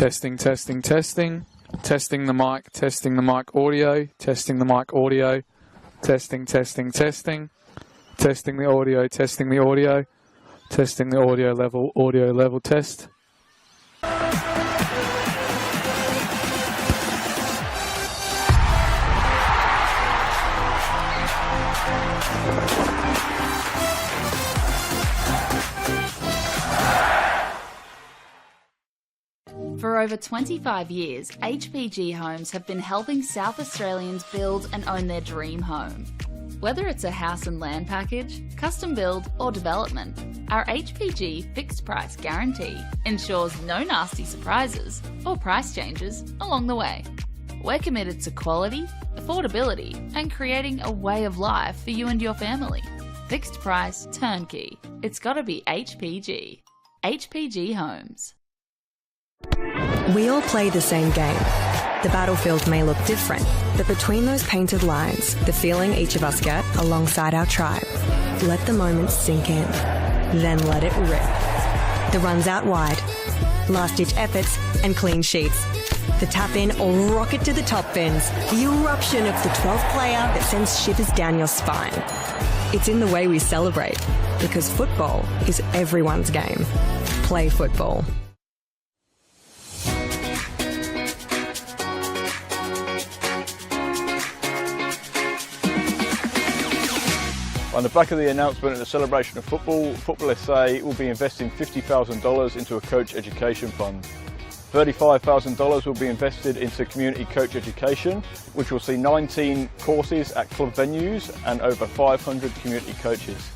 Testing, testing, testing. Testing the mic audio. Testing the mic audio. Testing, testing, testing. Testing the audio, testing the audio. Testing the audio level test. For over 25 years, HPG Homes have been helping South Australians build and own their dream home. Whether it's a house and land package, custom build or development, our HPG fixed price guarantee ensures no nasty surprises or price changes along the way. We're committed to quality, affordability and creating a way of life for you and your family. Fixed price turnkey. It's gotta be HPG. HPG Homes. We all play the same game. The battlefield may look different, but between those painted lines, the feeling each of us get alongside our tribe. Let the moment sink in, then let it rip. The runs out wide, last-ditch efforts and clean sheets. The tap-in or rocket to the top bins. The eruption of the 12th player that sends shivers down your spine. It's in the way we celebrate, because football is everyone's game. Play football. On the back of the announcement of the celebration of football, NPLSA will be investing $50,000 into a coach education fund. $35,000 will be invested into community coach education, which will see 19 courses at club venues and over 500 community coaches.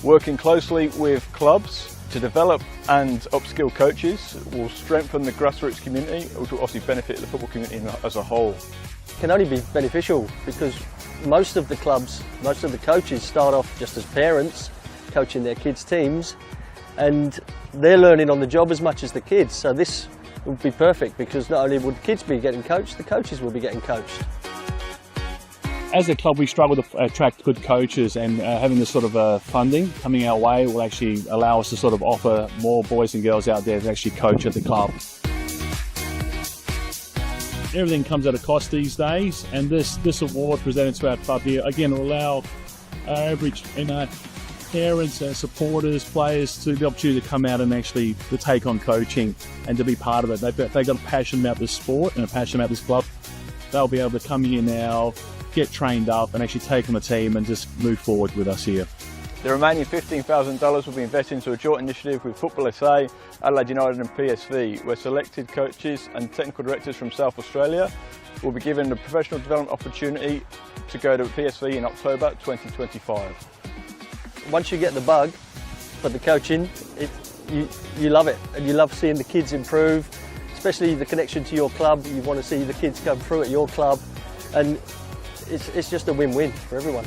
Working closely with clubs to develop and upskill coaches will strengthen the grassroots community, which will obviously benefit the football community as a whole. It can only be beneficial because most of the clubs, most of the coaches start off just as parents coaching their kids' teams, and they're learning on the job as much as the kids. So this would be perfect because not only would the kids be getting coached, the coaches will be getting coached. As a club, we struggle to attract good coaches, and having this sort of funding coming our way will actually allow us to sort of offer more boys and girls out there to actually coach at the club. Everything comes at a cost these days, and this award presented to our club here again will allow our average parents, supporters, players to the opportunity to come out and actually to take on coaching and to be part of it. They've got a passion about this sport and a passion about this club. They'll be able to come here now, get trained up and actually take on the team and just move forward with us here. The remaining $15,000 will be invested into a joint initiative with NPLSA, Adelaide United and PSV, where selected coaches and technical directors from South Australia will be given the professional development opportunity to go to PSV in October 2025. Once you get the bug for the coaching, you love it, and you love seeing the kids improve, especially the connection to your club. You want to see the kids come through at your club, and it's just a win-win for everyone.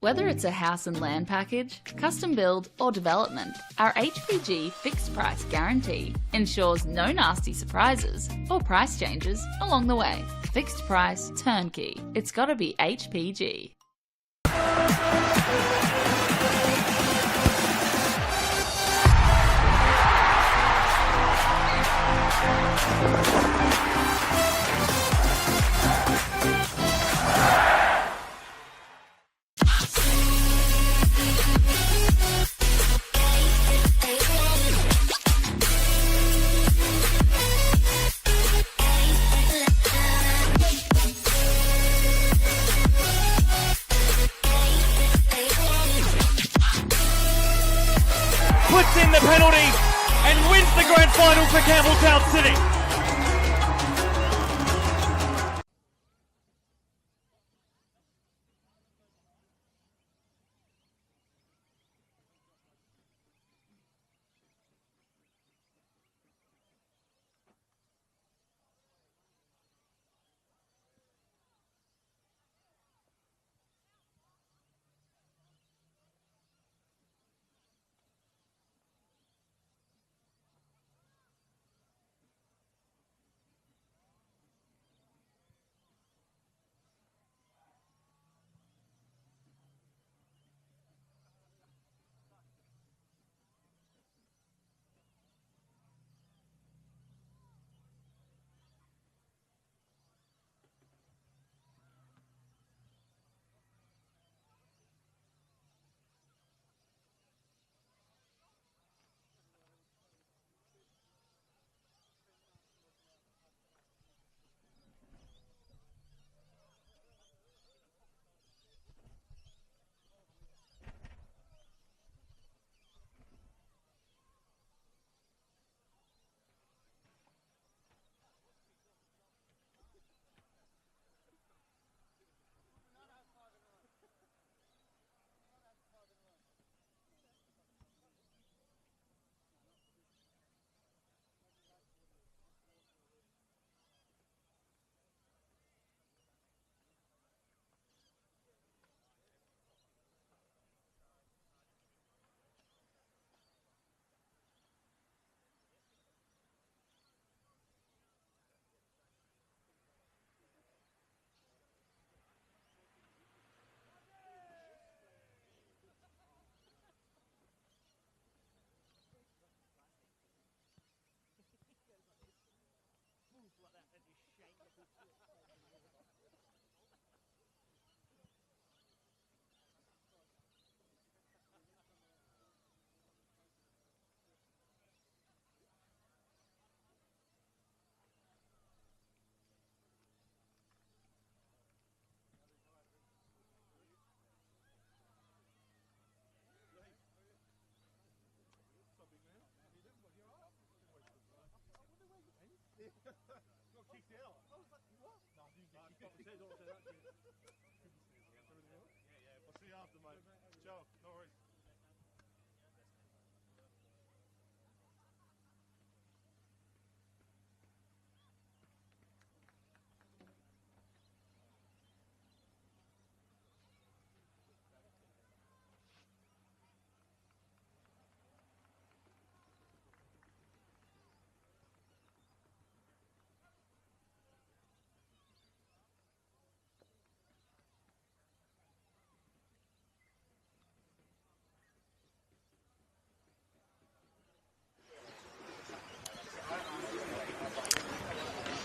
Whether it's a house and land package, custom build or development, our HPG fixed price guarantee ensures no nasty surprises or price changes along the way. Fixed price turnkey. It's gotta be HPG. Puts in the penalty and wins the grand final for Campbelltown City.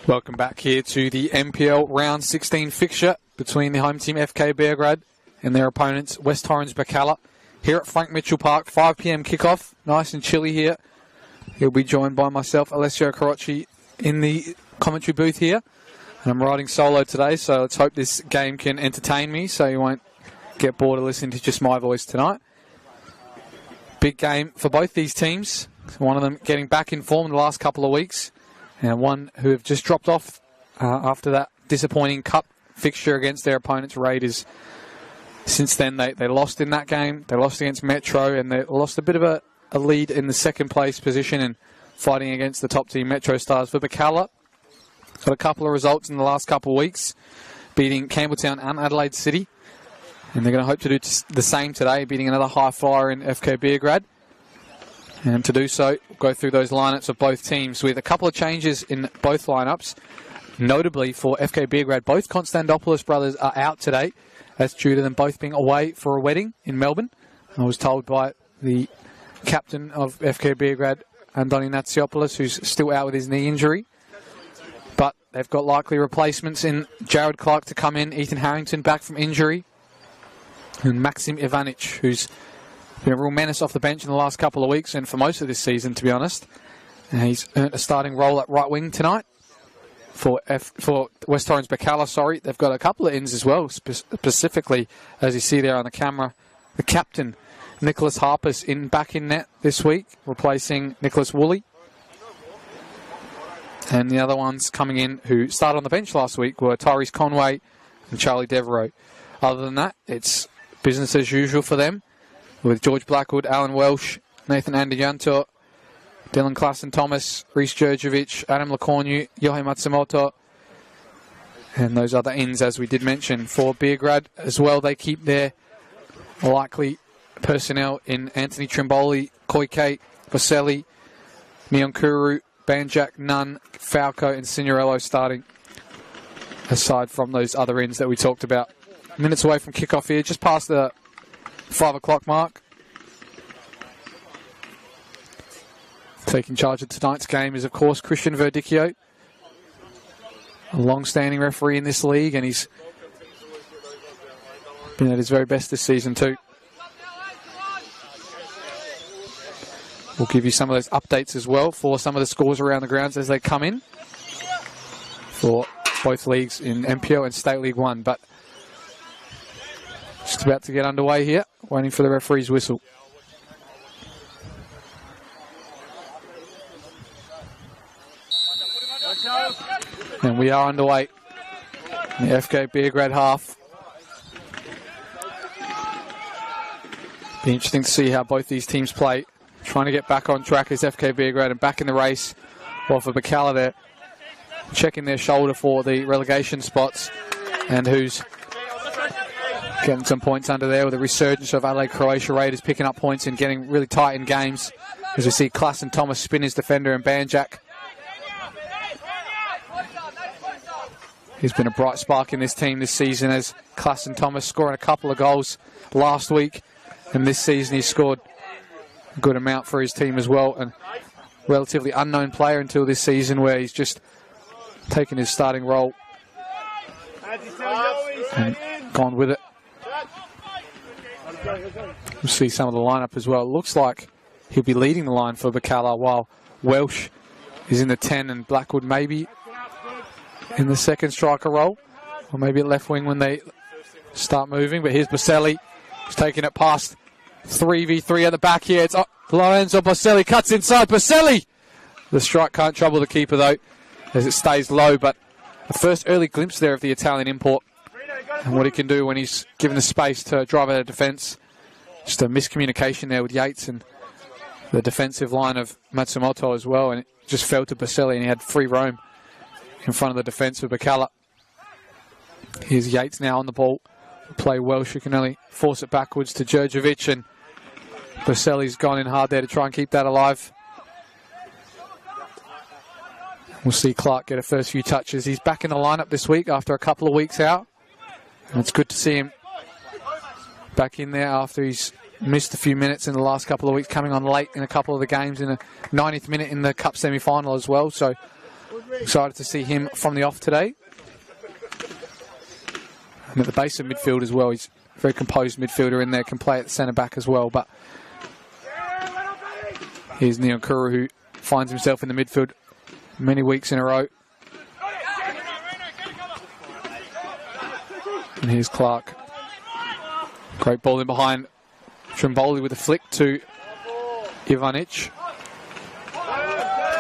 Welcome back here to the NPL Round 16 fixture between the home team FK Beograd and their opponents West Torrens Birkalla here at Frank Mitchell Park. 5 p.m. kickoff. Nice and chilly here. He'll be joined by myself, Alessio Carocci, in the commentary booth here. And I'm riding solo today, so let's hope this game can entertain me so you won't get bored of listening to just my voice tonight. Big game for both these teams. One of them getting back in form in the last couple of weeks, and one who have just dropped off after that disappointing cup fixture against their opponents, Raiders. Since then, they lost in that game. They lost against Metro, and they lost a bit of a lead in the second place position and fighting against the top team, Metro Stars. For Birkalla, got a couple of results in the last couple of weeks, beating Campbelltown and Adelaide City. And they're going to hope to do the same today, beating another high flyer in FK Beograd. And to do so, we'll go through those lineups of both teams with a couple of changes in both lineups. Notably for FK Beograd, both Konstantopoulos brothers are out today. That's due to them both being away for a wedding in Melbourne. I was told by the captain of FK Beograd, Andoni Natsiopoulos, who's still out with his knee injury. But they've got likely replacements in Jared Clark to come in, Ethan Harrington back from injury, and Maxim Ivanic, who's been a real menace off the bench in the last couple of weeks and for most of this season, to be honest. And he's earned a starting role at right wing tonight for West Torrens Birkalla. They've got a couple of ins as well, specifically, as you see there on the camera, the captain, Nicholas Harper's back in net this week, replacing Nicholas Woolley. And the other ones coming in who started on the bench last week were Tyrese Conway and Charlie Devereaux. Other than that, it's business as usual for them, with George Blackwood, Alan Welsh, Nathan Andianto, Dylan Klassen-Thomas, Reece Jurjevic, Adam Lacornu, Yohei Matsumoto, and those other ins, as we did mention. For Beograd as well, they keep their likely personnel in Anthony Trimboli, Koike, Boselli, Nyonkuru, Banjak, Nunn, Falco, and Signorello starting, aside from those other ins that we talked about. Minutes away from kickoff here, just past the 5 o'clock mark. Taking charge of tonight's game is, of course, Christian Verdicchio, a long-standing referee in this league, and he's been at his very best this season too. We'll give you some of those updates as well for some of the scores around the grounds as they come in for both leagues in NPL and State League 1. But just about to get underway here, waiting for the referee's whistle. And we are underway in the FK Beograd half. Be interesting to see how both these teams play. Trying to get back on track is FK Beograd and back in the race. While for Birkalla, they're checking their shoulder for the relegation spots, and who's getting some points under there with a resurgence of Adelaide Croatia Raiders picking up points and getting really tight in games. As we see Klassen-Thomas spin his defender and Banjak. He's been a bright spark in this team this season, as Klassen-Thomas scoring a couple of goals last week, and this season he's scored a good amount for his team as well. And relatively unknown player until this season, where he's just taken his starting role and gone with it. We'll see some of the lineup as well. It looks like he'll be leading the line for Birkalla, while Welsh is in the 10 and Blackwood maybe in the second striker role, or maybe at left wing when they start moving. But here's Boselli, who's taking it past 3v3 at the back here. It's Lorenzo Boselli, cuts inside. Boselli! The strike can't trouble the keeper though, as it stays low. But the first early glimpse there of the Italian import and what he can do when he's given the space to drive out of defence. Just a miscommunication there with Yates and the defensive line of Matsumoto as well, and it just fell to Boselli and he had free roam in front of the defence of Birkalla. Here's Yates now on the ball. Play Welsh, who can only force it backwards to Jurjevic, and Boselli's gone in hard there to try and keep that alive. We'll see Clark get a first few touches. He's back in the lineup this week after a couple of weeks out, and it's good to see him back in there after he's missed a few minutes in the last couple of weeks, coming on late in a couple of the games, in the 90th minute in the Cup semi-final as well. So Excited to see him from the off today. And at the base of midfield as well. He's a very composed midfielder in there, can play at the centre back as well. But here's Neon Kuru, who finds himself in the midfield many weeks in a row. And here's Clark. Great ball in behind. Trimboli with a flick to Ivanic.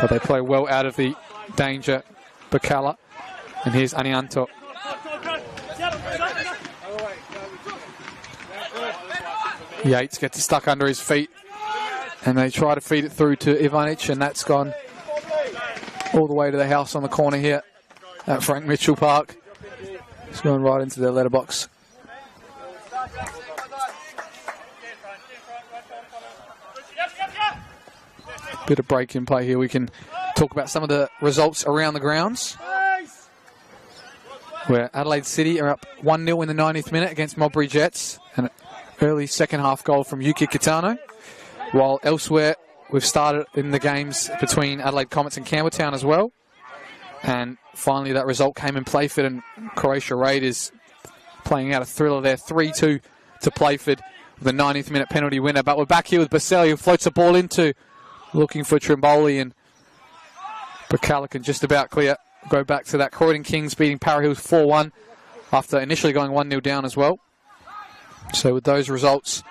But they play well out of the danger. Birkalla. And here's Anianto. Yates gets stuck under his feet. And they try to feed it through to Ivanic. And that's gone all the way to the house on the corner here at Frank Mitchell Park. It's going right into their letterbox. Bit of break in play here. We can talk about some of the results around the grounds. Where Adelaide City are up 1-0 in the 90th minute against Modbury Jets. An early second half goal from Yuki Kitano. While elsewhere, we've started in the games between Adelaide Comets and Campbelltown as well. And finally, that result came in Playford, and Croatia Raiders playing out a thriller there. 3-2 to Playford with a 90th minute penalty winner. But we're back here with Baselli, who floats the ball into, looking for Trimboli, and Birkalla can just about clear. Go back to that. Croydon Kings beating Para Hills 4-1 after initially going 1-0 down as well. So with those results,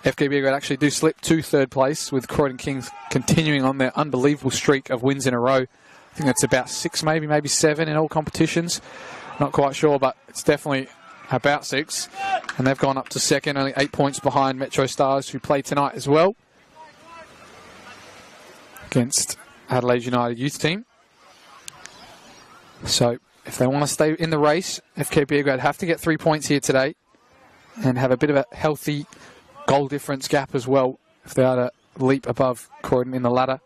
FK Beograd actually do slip to third place, with Croydon Kings continuing on their unbelievable streak of wins in a row. I think that's about 6, maybe 7 in all competitions. Not quite sure, but it's definitely about 6. And they've gone up to second, only 8 points behind Metro Stars, who play tonight as well against Adelaide United youth team. So if they want to stay in the race, FK Beograd have to get 3 points here today and have a bit of a healthy goal difference gap as well if they are to leap above Croydon in the ladder.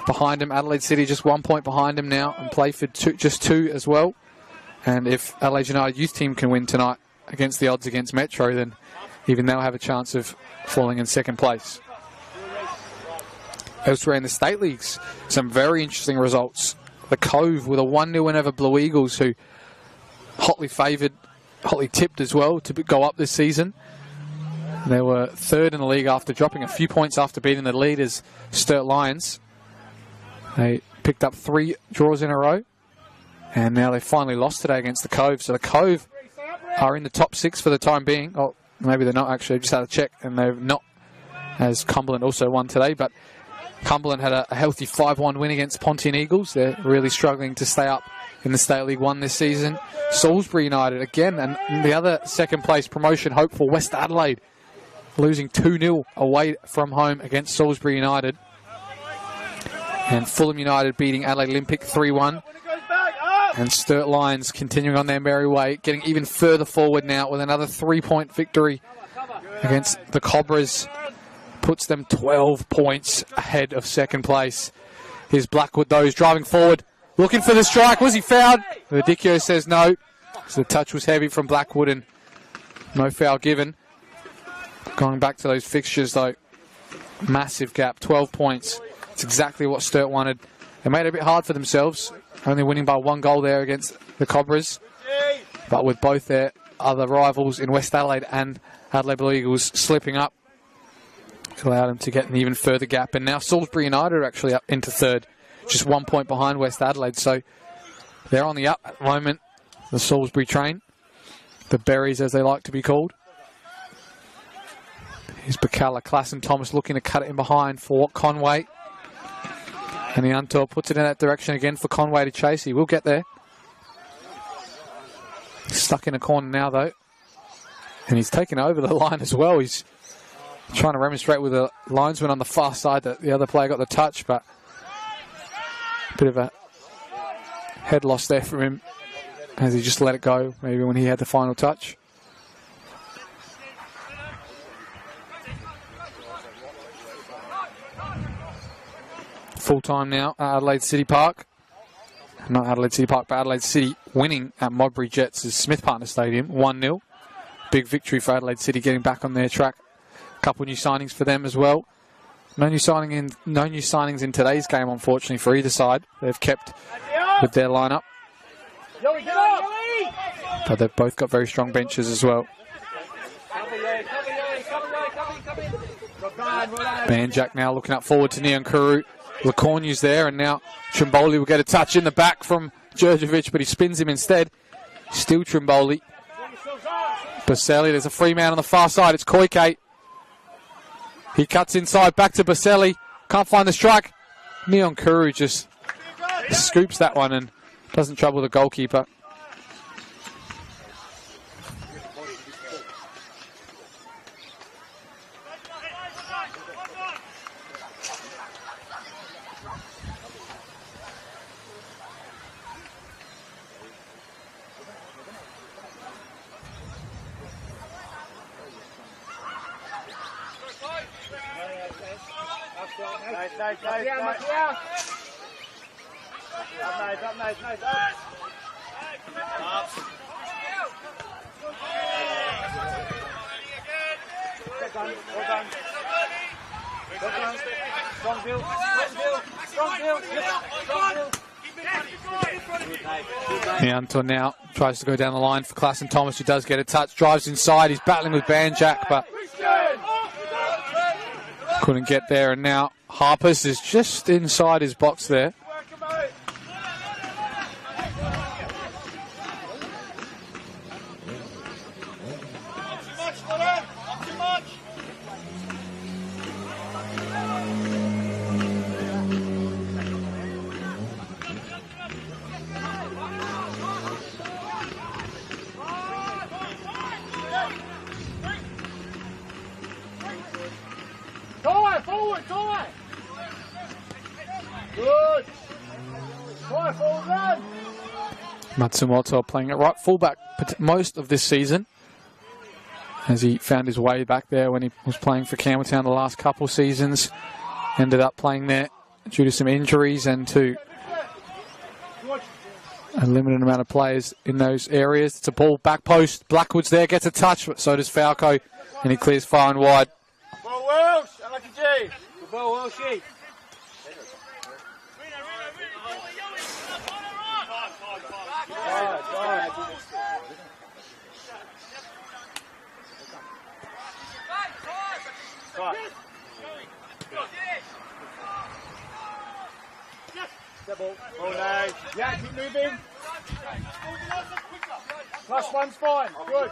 Behind them, Adelaide City just 1 point behind them now, and Playford just 2 as well. And if Adelaide United youth team can win tonight against the odds against Metro, then even they'll have a chance of falling in second place. Elsewhere in the state leagues, some very interesting results. The Cove with a 1-0 win over Blue Eagles, who hotly tipped as well to go up this season. They were third in the league after dropping a few points after beating the leaders, Sturt Lions. They picked up 3 draws in a row, and now they finally lost today against the Cove. So the Cove are in the top 6 for the time being. Oh, maybe they're not actually. I just had a check, and they're not, as Cumberland also won today. But Cumberland had a healthy 5-1 win against Pontian Eagles. They're really struggling to stay up in the State League 1 this season. Salisbury United again, and the other second place promotion hopeful, West Adelaide, losing 2-0 away from home against Salisbury United. And Fulham United beating Adelaide Olympic 3-1. And Sturt Lions continuing on their merry way, getting even further forward now with another 3-point victory against the Cobras. Puts them 12 points ahead of second place. Here's Blackwood, though, who's driving forward, looking for the strike. Was he fouled? Verdicchio says no. So the touch was heavy from Blackwood and no foul given. Going back to those fixtures, though, massive gap, 12 points. It's exactly what Sturt wanted. They made it a bit hard for themselves, only winning by 1 goal there against the Cobras. But with both their other rivals in West Adelaide and Adelaide Blue Eagles slipping up, it allowed them to get an even further gap. And now Salisbury United are actually up into third, just 1 point behind West Adelaide. So they're on the up at the moment, the Salisbury train. The Berries, as they like to be called. Here's Birkalla, Klassen Thomas looking to cut it in behind for Conway. And the Untor puts it in that direction again for Conway to chase. He will get there. Stuck in a corner now, though. And he's taken over the line as well. He's trying to remonstrate with the linesman on the far side that the other player got the touch, but a bit of a head loss there from him as he just let it go, maybe when he had the final touch. Full time now at Adelaide City Park. Not Adelaide City Park, but Adelaide City winning at Modbury Jets' Smith Partner Stadium, 1-0. Big victory for Adelaide City, getting back on their track. A couple new signings for them as well. No new signings in today's game, unfortunately, for either side. They've kept with their lineup. But they've both got very strong benches as well. Banjak now looking up forward to Nyankuru. Lacornu's there, and now Trimboli will get a touch in the back from Djurdjevic, but he spins him instead. Still Trimboli. Baselli, there's a free man on the far side. It's Koike. He cuts inside, back to Baselli. Can't find the strike. Nyankuru just scoops that one and doesn't trouble the goalkeeper. Anton now tries to go down the line for Klassen Thomas, who does get a touch, drives inside, he's battling with Banjak, but couldn't get there, and now Harpers is just inside his box there. Matsumoto playing at right fullback most of this season, as he found his way back there when he was playing for Campbelltown the last couple seasons. Ended up playing there due to some injuries and to a limited amount of players in those areas. It's a ball back post. Blackwood's there, gets a touch, but so does Falco, and he clears far and wide. Yeah, keep moving. +1's fine. Good.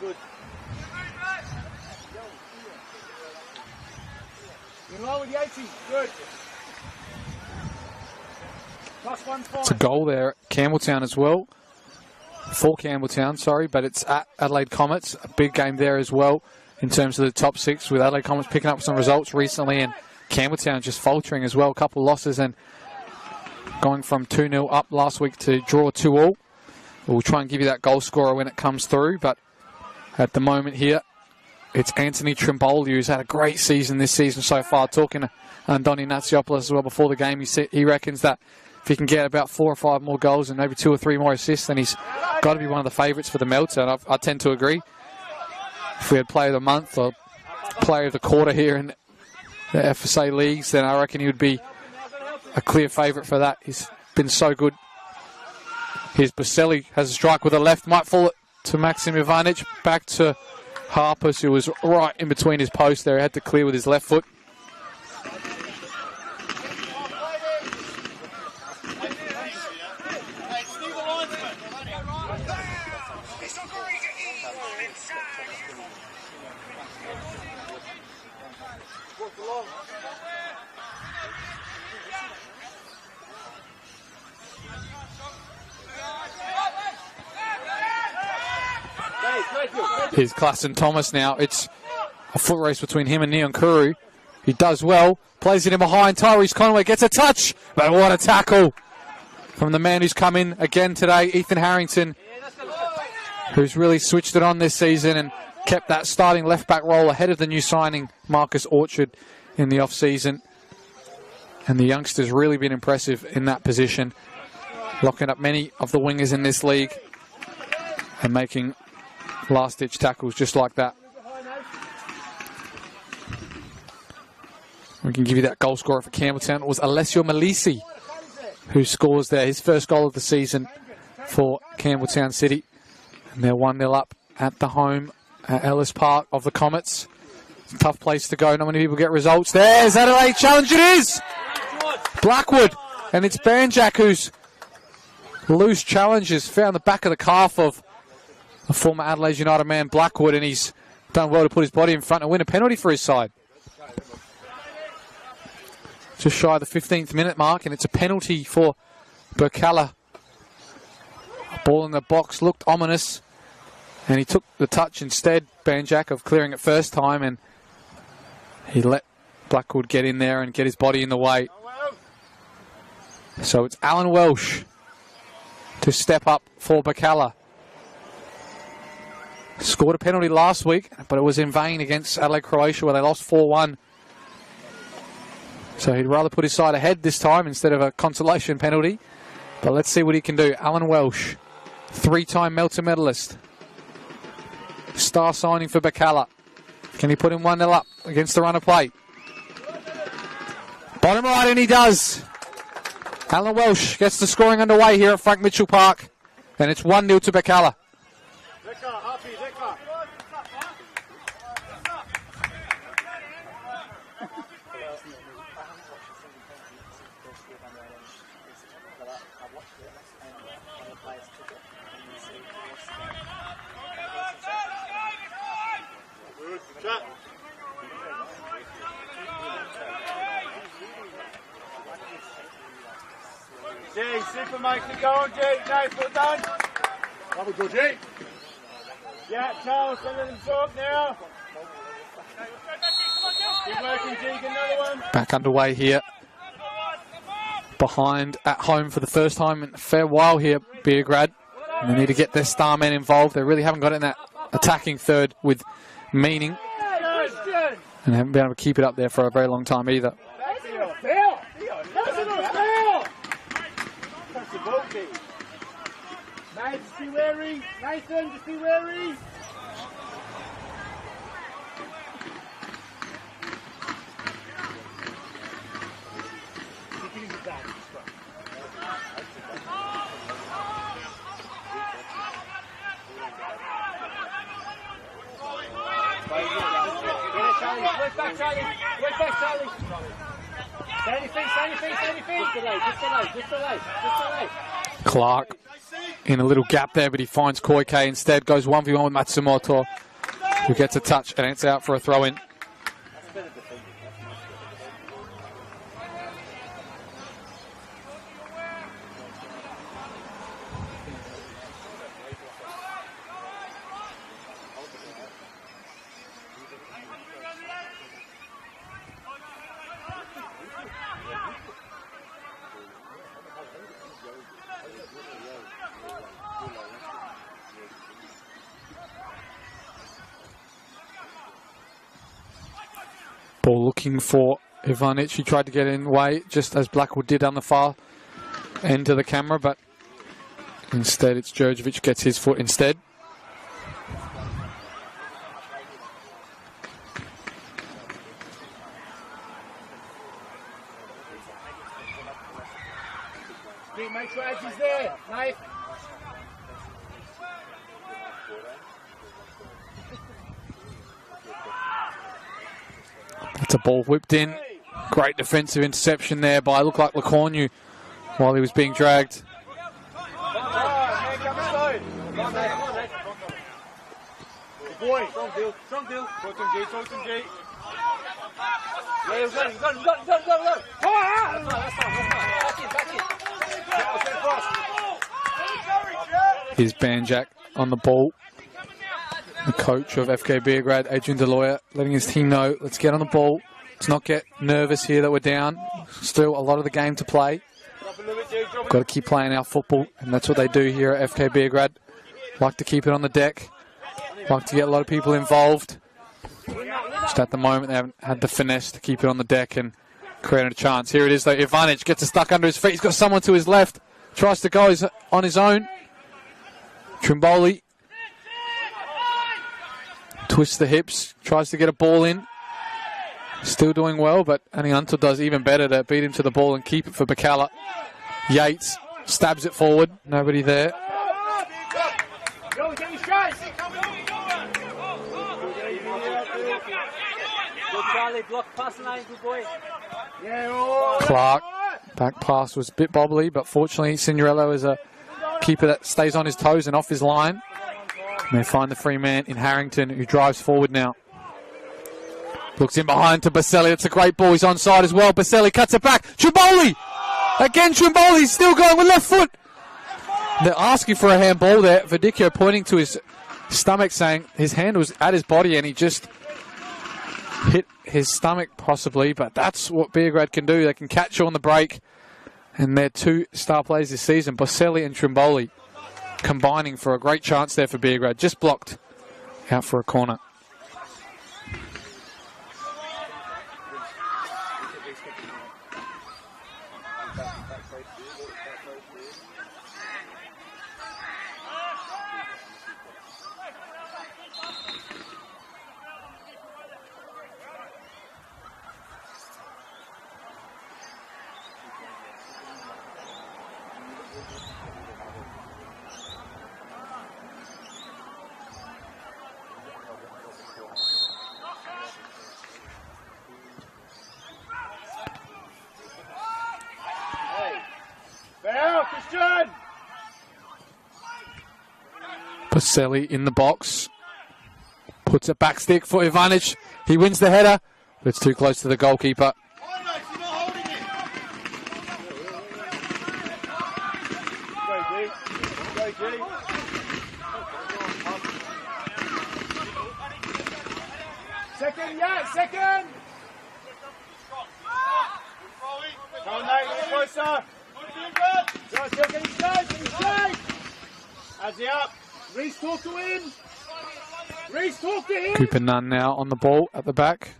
Good. In line with the 80. Good. +1's fine. It's a goal there at Campbelltown as well. For Campbelltown, sorry, but it's at Adelaide Comets. A big game there as well in terms of the top six, with Adelaide Comets picking up some results recently and Campbelltown just faltering as well. A couple losses and going from 2-0 up last week to draw 2-2. We'll try and give you that goal scorer when it comes through, but at the moment here, it's Anthony Trimboli, who's had a great season this season so far. Talking to Andoni Natsiopoulos as well before the game, he reckons that if he can get about 4 or 5 more goals and maybe 2 or 3 more assists, then he's got to be one of the favourites for the Melter, and I tend to agree. If we had Player of the Month or Player of the Quarter here in the FSA leagues, then I reckon he would be a clear favourite for that. He's been so good. Here's Baselli, has a strike with the left, might fall it to Maxim Ivanic, back to Harpers, who was right in between his posts there. He had to clear with his left foot. Here's Klassen Thomas now. It's a foot race between him and Nyankuru. He does well. Plays it in behind. Tyrese Conway gets a touch. But what a tackle from the man who's come in again today, Ethan Harrington, who's really switched it on this season and kept that starting left-back role ahead of the new signing, Marcus Orchard, in the off-season. And the youngster's really been impressive in that position, locking up many of the wingers in this league and making last-ditch tackles just like that. We can give you that goal scorer for Campbelltown. It was Alessio Malisi who scores there, his first goal of the season for Campbelltown City. And they're 1-0 up at the home at Ellis Park of the Comets. It's a tough place to go. Not many people get results. There's Adelaide challenge. It is Blackwood. And it's Banjak who's loose challenges. Found the back of the calf of a former Adelaide United man, Blackwood, and he's done well to put his body in front and win a penalty for his side. Just shy of the 15th minute mark, and it's a penalty for Birkalla. Ball in the box looked ominous, and he took the touch instead, Banjak, of clearing it first time, and he let Blackwood get in there and get his body in the way. So it's Alan Welsh to step up for Birkalla. Scored a penalty last week, but it was in vain against Adelaide Croatia where they lost 4-1. So he'd rather put his side ahead this time instead of a consolation penalty. But let's see what he can do. Alan Welsh, 3-time Melton medalist. Star signing for Birkalla. Can he put him 1-0 up against the run of play? Bottom right, and he does. Alan Welsh gets the scoring underway here at Frank Mitchell Park. And it's 1-0 to Birkalla. G, super mate, keep going, G. No, foot done. Have a good G. Yeah, Charles, don't let him talk now. Keep working, G, get another one. Back underway here. Behind at home for the first time in a fair while here, Beograd. And they need to get their star men involved. They really haven't got it in that attacking third with meaning. And haven't been able to keep it up there for a very long time either. Mate, just be wary. Nathan, just be wary. Work back, Charlie. Work back, Charlie. Stand your feet, stand your feet, stand your feet. Just delay. Clark in a little gap there, but he finds Koike instead. Goes 1v1 with Matsumoto, who gets a touch, and it's out for a throw-in. Ball looking for Ivanic. He tried to get in way, just as Blackwood did on the far end of the camera, but instead it's Djurjevic gets his foot instead. Make sure Edge is there. Knife. That's a ball whipped in. Great defensive interception there by, looked like Lecornu while he was being dragged. Boy, strong deal. Talk to G. Yeah, go. Here's Banjak on the ball. The coach of FK Beograd, Adrian Deloya, letting his team know, let's get on the ball. Let's not get nervous here that we're down. Still a lot of the game to play. Got to keep playing our football, and that's what they do here at FK Beograd. Like to keep it on the deck. Like to get a lot of people involved. Just at the moment, they haven't had the finesse to keep it on the deck and create a chance. Here it is, though. Ivanic gets it stuck under his feet. He's got someone to his left. Tries to go on his own. Trimboli twists the hips. Tries to get a ball in. Still doing well, but Anianto does even better to beat him to the ball and keep it for Birkalla. Yates stabs it forward. Nobody there. Go, get your shots. Good Charlie, block pass line, good boy. Clark, back pass was a bit bobbly, but fortunately Signorello is a keeper that stays on his toes and off his line. And they find the free man in Harrington, who drives forward now. Looks in behind to Baselli. It's a great ball. He's onside as well. Baselli cuts it back. Trimboli! Again, Trimboli's still going with left foot. They're asking for a handball there. Verdicchio pointing to his stomach, saying his hand was at his body and he just hit his stomach possibly. But that's what Beograd can do. They can catch you on the break. And they're two star players this season, Baselli and Trimboli, combining for a great chance there for Beograd. Just blocked out for a corner. Baselli in the box. Puts it back stick for Ivanic. He wins the header, but it's too close to the goalkeeper. Second, yeah, second! Come on, mate, get closer! Go, still getting straight! As he up! Reece, talk to him! Reece, talk to him! Cooper Nunn now on the ball at the back.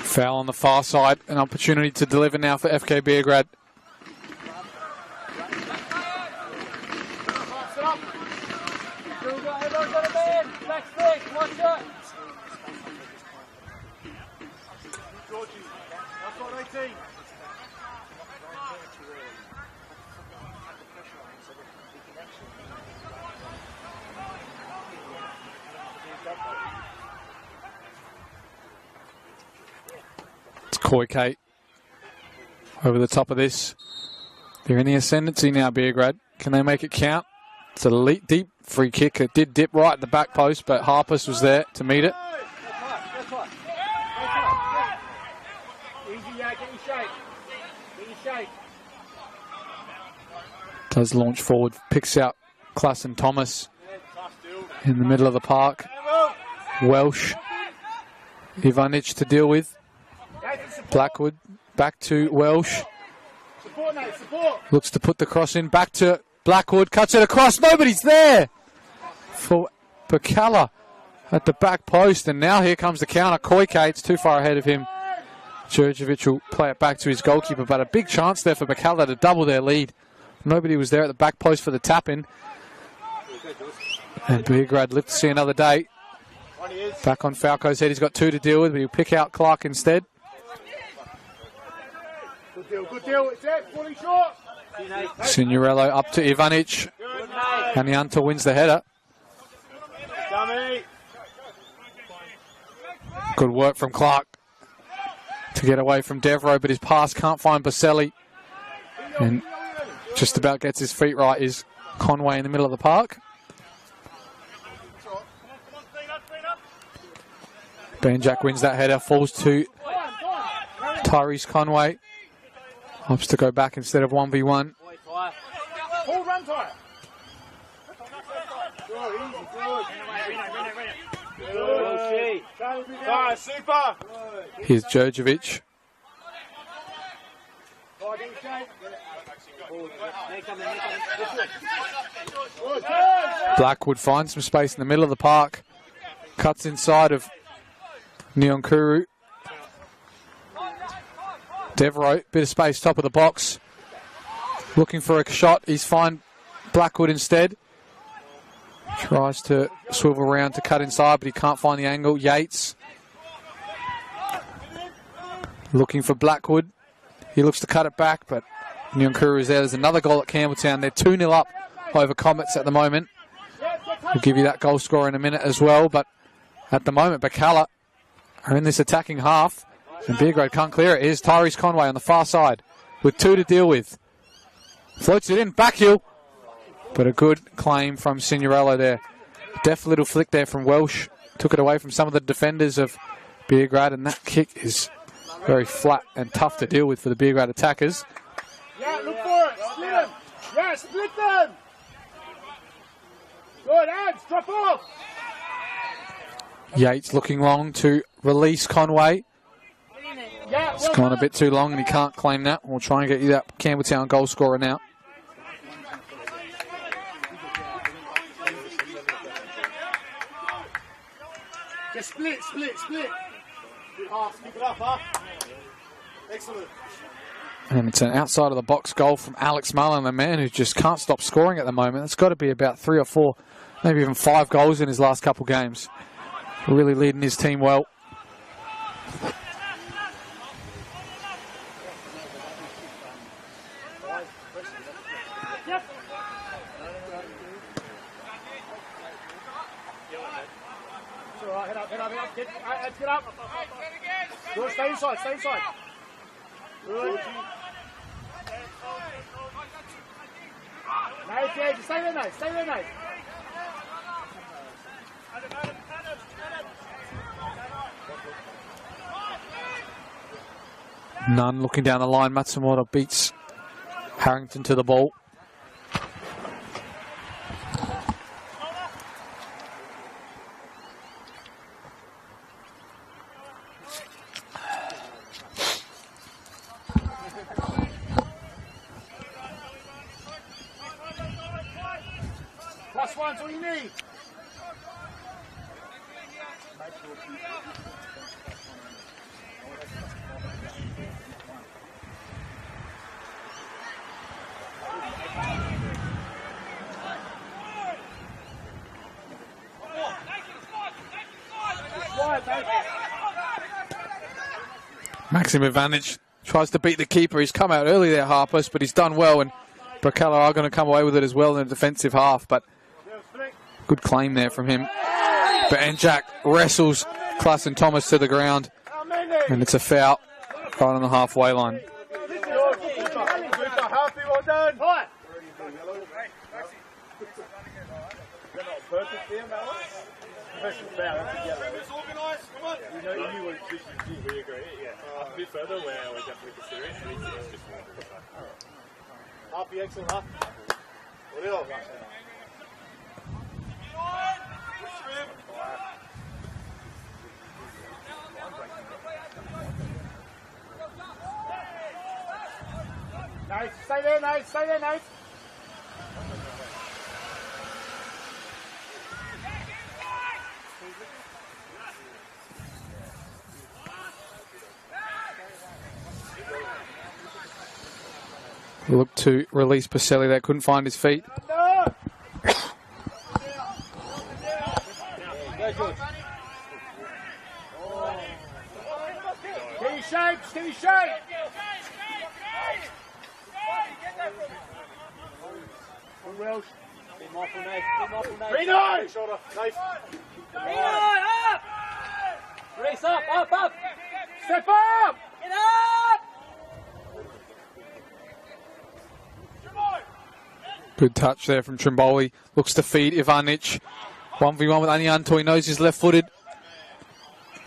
Foul on the far side, an opportunity to deliver now for FK Beograd. Koike over the top of this. They're in the ascendancy now, Beograd. Can they make it count? It's a deep free kick. It did dip right at the back post, but Harpus was there to meet it. Does launch forward, picks out Klassen Thomas in the middle of the park. Welsh, Ivanic to deal with. Blackwood back to Welsh. Looks to put the cross in. Back to Blackwood. Cuts it across. Nobody's there for Birkalla at the back post. And now here comes the counter. Koike, it's too far ahead of him. Djurjevic will play it back to his goalkeeper. But a big chance there for Birkalla to double their lead. Nobody was there at the back post for the tap-in. And Beograd live to see another day. Back on Falco's head. He's got two to deal with, but he'll pick out Clark instead. Good deal, it's it, fully short. Signorello up to Ivanic. Anianto wins the header. Good work from Clark to get away from Devro, but his pass can't find Baselli. And just about gets his feet right is Conway in the middle of the park. Banjak wins that header, falls to Tyrese Conway. Opts to go back instead of 1v1. Here's Djurjevic. Blackwood finds some space in the middle of the park. Cuts inside of Nyonkuru. Devereaux, bit of space, top of the box. Looking for a shot. He's fine. Blackwood instead. Tries to swivel around to cut inside, but he can't find the angle. Yates. Looking for Blackwood. He looks to cut it back, but Nyonkuru is there. There's another goal at Campbelltown. They're 2-0 up over Comets at the moment. We'll give you that goal score in a minute as well, but at the moment, Birkalla are in this attacking half, and Beograd can't clear it. Here's Tyrese Conway on the far side with 2 to deal with. Floats it in, backheel, but a good claim from Signorello there. Deft little flick there from Welsh. Took it away from some of the defenders of Beograd, and that kick is very flat and tough to deal with for the Beograd attackers. Yeah, look for it. Split them. Yeah, split them. Good, hands, drop off. Yates looking long to release Conway. Yeah, It's gone a bit too long and he can't claim that. We'll try and get you that Campbelltown goal scorer now. Just split. Good half, keep it up, huh? Excellent. And it's an outside of the box goal from Alex Mullen, a man who just can't stop scoring at the moment. It's got to be about 3 or 4, maybe even 5 goals in his last couple games. Really leading his team well. Get up. Good, stay inside. Good. Nice, yeah, stay there, nice. Nunn looking down the line. Matsumoto beats Harrington to the ball. +1's all you need. Maxim advantage. Tries to beat the keeper. He's come out early there, Harpers, but he's done well, and Birkalla are going to come away with it as well in the defensive half, but good claim there from him. Banjak wrestles Klassen Thomas to the ground, and it's a foul right on the halfway line. Happy, excellent, huh? Nice, stay there, nice. Look to release Pacelli there, couldn't find his feet. Steady shape. Welsh. Reno! Shoulder, nice. Up! Race up! Step up! Get up! Good touch there from Trimboli. Looks to feed Ivanic. 1v1 with Anianto. He knows he's left-footed.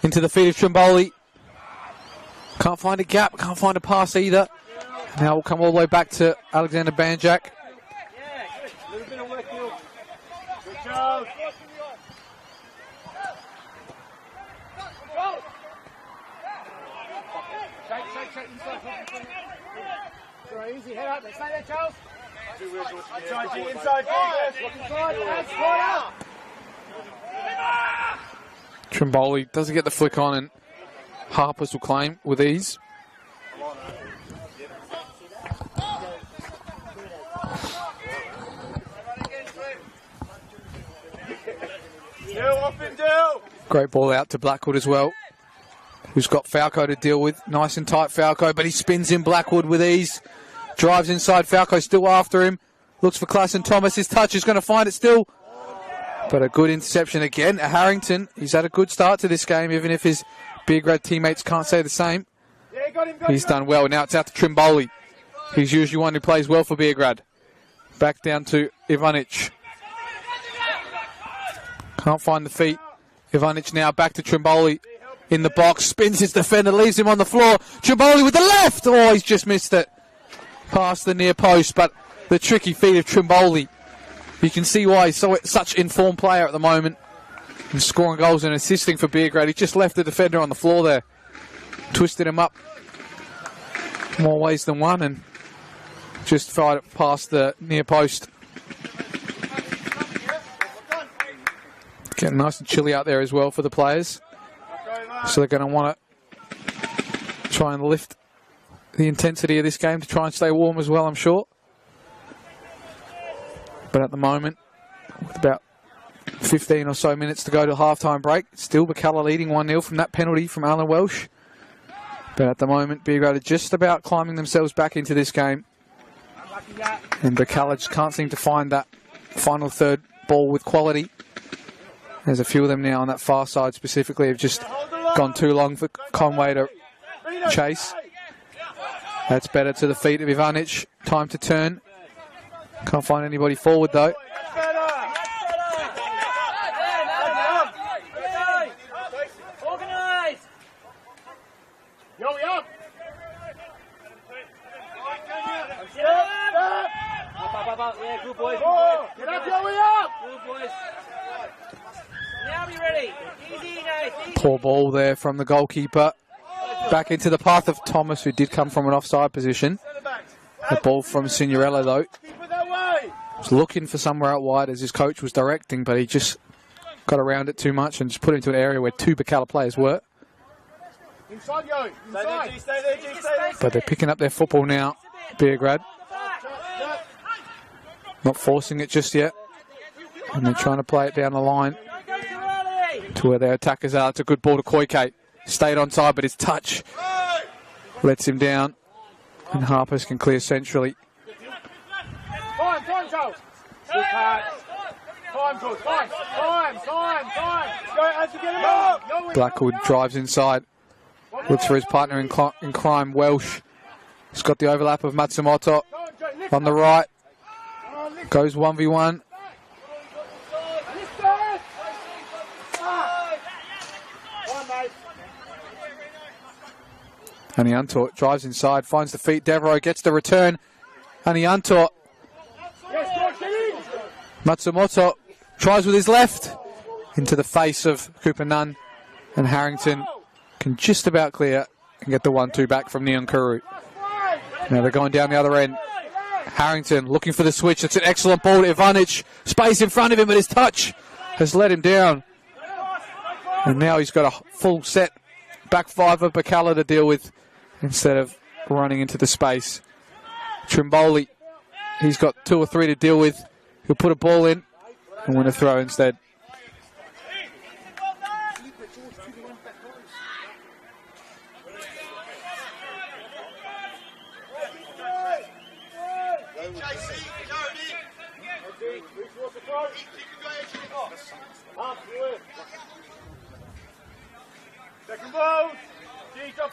Into the feet of Trimboli. Can't find a gap. Can't find a pass either. Now we'll come all the way back to Alexander Banjak. Yeah, good. A little bit of work, Neil. Good job. Shake. Inside. easy, head up. Stay there, Charles. Inside, G, inside, G. Look inside, hands out. Trimboli doesn't get the flick on, and Harpers will claim with ease. Great ball out to Blackwood as well, who's got Falco to deal with. Nice and tight Falco, but he spins in Blackwood with ease. Drives inside, Falco still after him. Looks for Klassen Thomas, his touch is going to find it still. But a good interception again. Harrington, he's had a good start to this game, even if his Beograd teammates can't say the same. He's done well. Now it's out to Trimboli. He's usually one who plays well for Beograd. Back down to Ivanic. Can't find the feet. Ivanic now back to Trimboli in the box. Spins his defender, leaves him on the floor. Trimboli with the left. Oh, he's just missed it. Past the near post, but the tricky feet of Trimboli. You can see why he's such informed player at the moment. And scoring goals and assisting for Beograd. He just left the defender on the floor there. Twisted him up more ways than one and just fired it past the near post. Getting nice and chilly out there as well for the players. So they're going to want to try and lift the intensity of this game to try and stay warm as well, I'm sure. But at the moment, with about 15 or so minutes to go to halftime break, still Birkalla leading 1-0 from that penalty from Alan Welsh. But at the moment, Beograd are just about climbing themselves back into this game. And Birkalla just can't seem to find that final third ball with quality. There's a few of them now on that far side specifically have just gone too long for Conway to chase. That's better to the feet of Ivanic. Time to turn. Can't find anybody forward though. Good boys. Get up, Joey, up! Good boys. Now be ready. Easy, guys. Poor ball there from the goalkeeper. Back into the path of Thomas, who did come from an offside position. The ball from Signorello, though. Was looking for somewhere out wide as his coach was directing, but he just got around it too much and just put it into an area where two Birkalla players were. Inside, Yo. Inside. Stay there, G. Stay there. But they're picking up their football now, Beograd. Not forcing it just yet. And they're trying to play it down the line to where their attackers are. It's a good ball to Koike. Stayed on side, but his touch lets him down. And Harpers can clear centrally. Time, Charles. Good catch. Time, George. Time. Go as you get him up. Blackwood drives inside. Looks for his partner in crime, Welsh. He's got the overlap of Matsumoto on the right. Goes 1v1. Aniantor drives inside, finds the feet. Devereaux gets the return. Aniantor. Matsumoto tries with his left into the face of Cooper Nunn. And Harrington can just about clear and get the 1-2 back from Nyankuru. Now they're going down the other end. Harrington looking for the switch. It's an excellent ball to Ivanic. Space in front of him, but his touch has let him down. And now he's got a full set back five of Birkalla to deal with instead of running into the space. Trimboli, he's got 2 or 3 to deal with. He'll put a ball in and win a throw instead.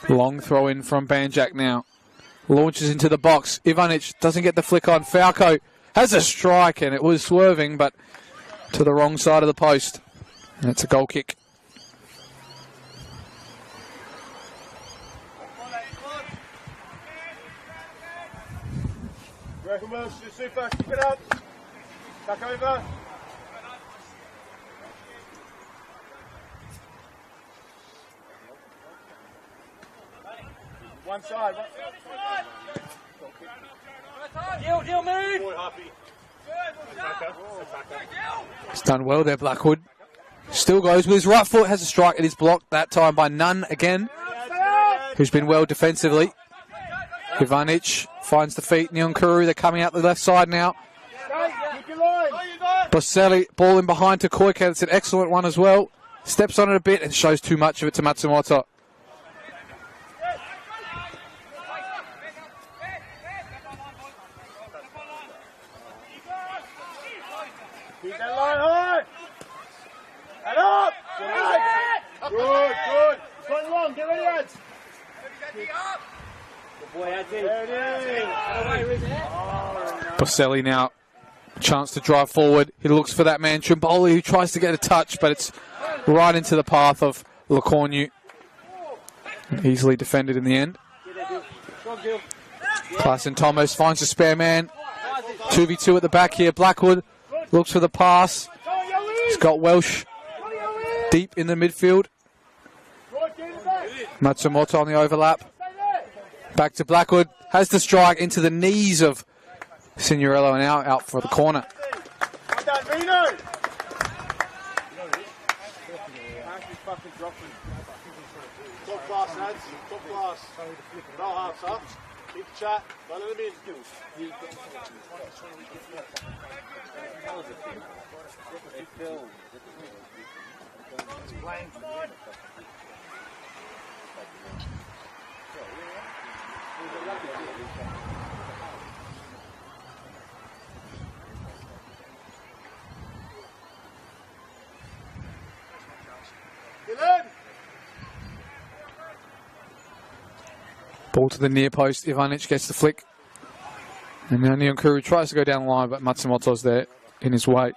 Long throw in from Banjak now. Launches into the box. Ivanic doesn't get the flick on. Falco has a strike and it was swerving, but to the wrong side of the post. And it's a goal kick. Super, keep it up. Back over. One side. He's done well there, Blackwood. Still goes with his right foot, has a strike. It is blocked that time by Nunn again, who's been well defensively. Ivanic finds the feet. Nyonkuru, they're coming out the left side now. Boselli, ball in behind to Koike. It's an excellent one as well. Steps on it a bit and shows too much of it to Matsumoto. Keep that line high. And up. Good, good. Going long. Get ready, lads. Good boy, Adzi. Boselli now. Chance to drive forward. He looks for that man, Trimboli, who tries to get a touch, but it's right into the path of Lecornu. Easily defended in the end. Classen Thomas finds a spare man. 2v2 at the back here. Blackwood looks for the pass. He's got Welsh deep in the midfield. Matsumoto on the overlap. Back to Blackwood. Has the strike into the knees of Signorello and out for the corner. Top class, lads. Top class. No halves, huh? Keep chat. Don't let them in. Ball to the near post. Ivanic gets the flick. And now Nyonkuru tries to go down the line, but Matsumoto's there in his way.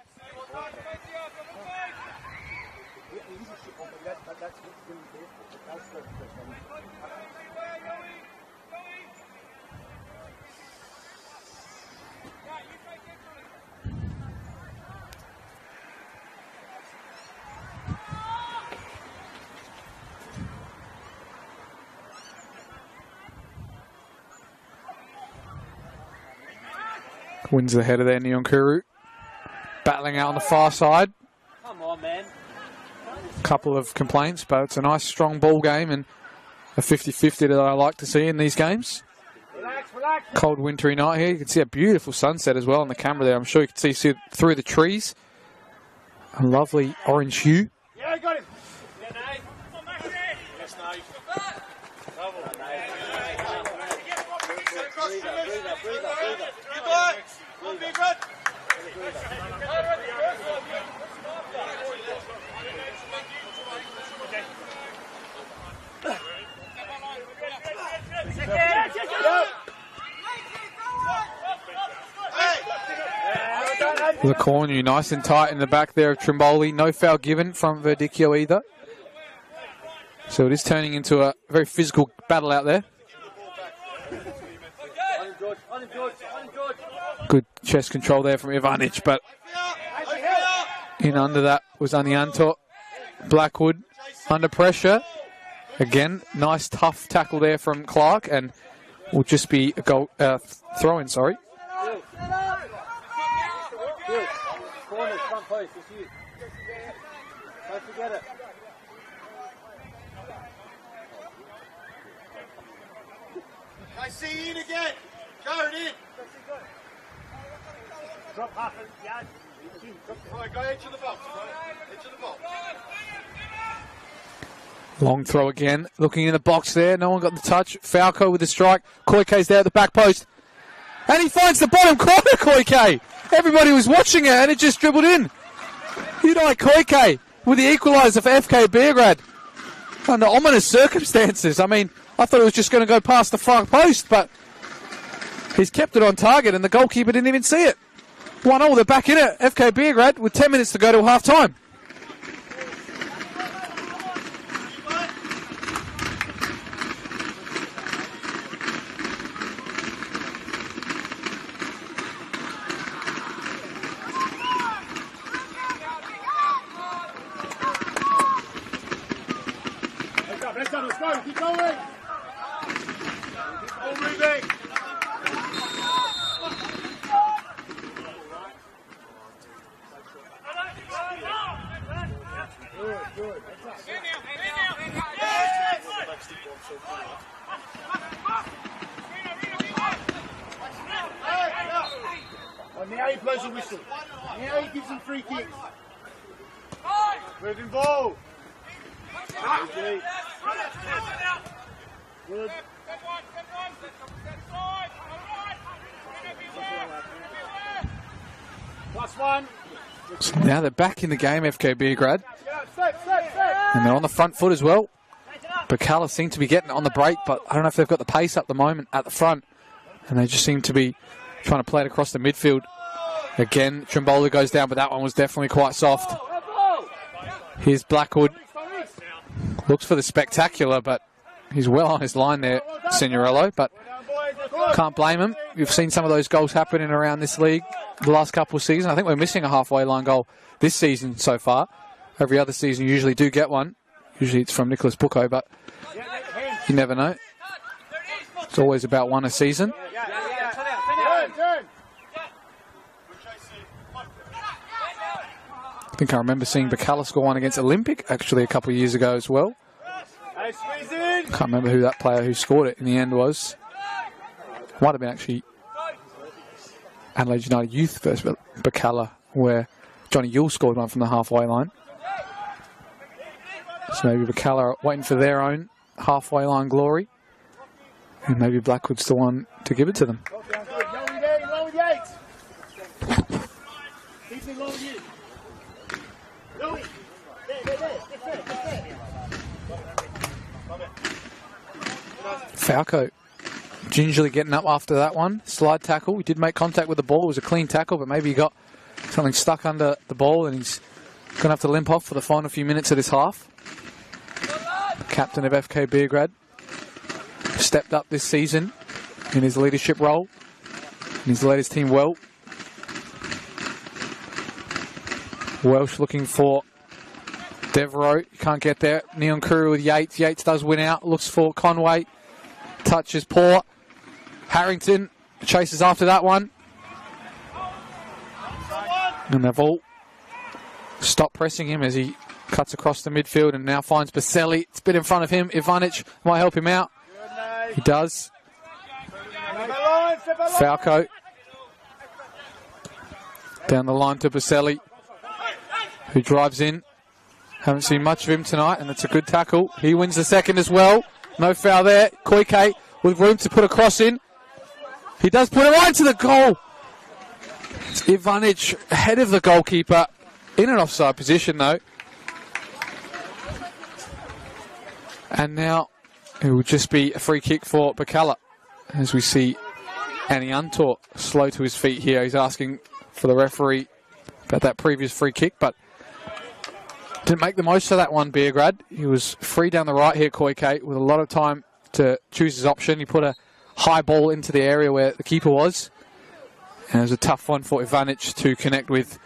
Wins the header there, Nyonkuru. Battling out on the far side. Come on, man. Couple of complaints, but it's a nice strong ball game and a 50-50 that I like to see in these games. Relax, relax. Cold wintry night here. You can see a beautiful sunset as well on the camera there. I'm sure you can see through the trees. A lovely orange hue. Yeah, I got him. Yeah, Nate. Yes, Nate. Good boy. Good, big run. The corner, nice and tight in the back there of Trimboli. No foul given from Verdicchio either. So it is turning into a very physical battle out there. Good chest control there from Ivanic, but in under that was Anianto. Blackwood under pressure. Again, nice tough tackle there from Clark, and will just be a goal throw-in, sorry. Corners, front post, it's you. Don't forget it. I see you in again. Go in. Drop half a yard. All right, go edge of the box. Edge of the box. Long throw again. Looking in the box there. No one got the touch. Falco with the strike. Koike's there at the back post. And he finds the bottom corner, Koike. Everybody was watching it and it just dribbled in. Udai Koike with the equalizer for FK Beograd. Under ominous circumstances. I mean, I thought it was just going to go past the front post, but he's kept it on target and the goalkeeper didn't even see it. 1-0, they're back in it. FK Beograd with 10 minutes to go to half time. Let's go, keep going. All moving. Now he blows a whistle. Now he gives him free kicks. Moving ball. Good. Good. +1. So now they're back in the game, FK Beograd. And they're on the front foot as well. Birkalla seem to be getting it on the break, but I don't know if they've got the pace up the moment at the front. And they just seem to be trying to play it across the midfield. Again, Trimbola goes down, but that one was definitely quite soft. Here's Blackwood. Looks for the spectacular, but he's well on his line there, Signorello. But can't blame him. You've seen some of those goals happen in around this league the last couple of seasons. I think we're missing a halfway line goal this season so far. Every other season you usually do get one. Usually it's from Nicholas Bucco, but you never know. It's always about one a season. I think I remember seeing Birkalla score one against Olympic actually a couple of years ago as well. Can't remember who that player who scored it in the end was. Might have been actually Adelaide United Youth versus Birkalla, where Johnny Yule scored one from the halfway line. So maybe Birkalla are waiting for their own halfway line glory. And maybe Blackwood's the one to give it to them. Falco gingerly getting up after that one. Slide tackle. He did make contact with the ball. It was a clean tackle, but maybe he got something stuck under the ball and he's going to have to limp off for the final few minutes of this half. The captain of FK Beograd stepped up this season in his leadership role. And he's led his team well. Welsh looking for Devereaux. Can't get there. Neon Kuru with Yates. Yates does win out. Looks for Conway. Touch is poor. Harrington chases after that one. And they've all stopped pressing him as he cuts across the midfield and now finds Baselli. It's a bit in front of him. Ivanic might help him out. He does. Falco. Down the line to Baselli, who drives in. Haven't seen much of him tonight, and it's a good tackle. He wins the second as well. No foul there. Koike with room to put a cross in. He does put it right into the goal. It's Ivanic ahead of the goalkeeper in an offside position though. And now it will just be a free kick for Birkalla as we see Annie Untor slow to his feet here. He's asking for the referee about that previous free kick, but didn't make the most of that one, Beograd. He was free down the right here, Koike, with a lot of time to choose his option. He put a high ball into the area where the keeper was. And it was a tough one for Ivanic to connect with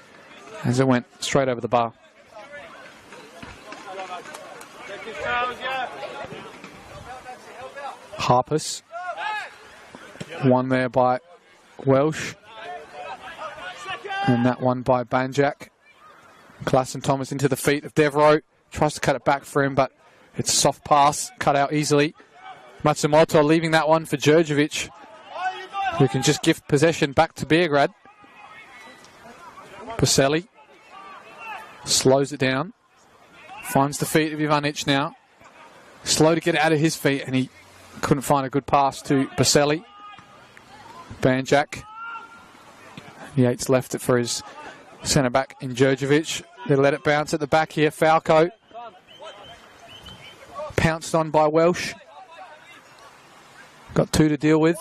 as it went straight over the bar. Harpus. One there by Welsh. And that one by Banjak. Klassen Thomas into the feet of Devereaux. Tries to cut it back for him, but it's a soft pass, cut out easily. Matsumoto leaving that one for Djurdjevic, who can just gift possession back to Beograd. Baselli slows it down. Finds the feet of Ivanic now. Slow to get it out of his feet, and he couldn't find a good pass to Baselli. Banjak. Yates left it for his centre-back in Djurdjevic. They let it bounce at the back here. Falco. Pounced on by Welsh. Got two to deal with.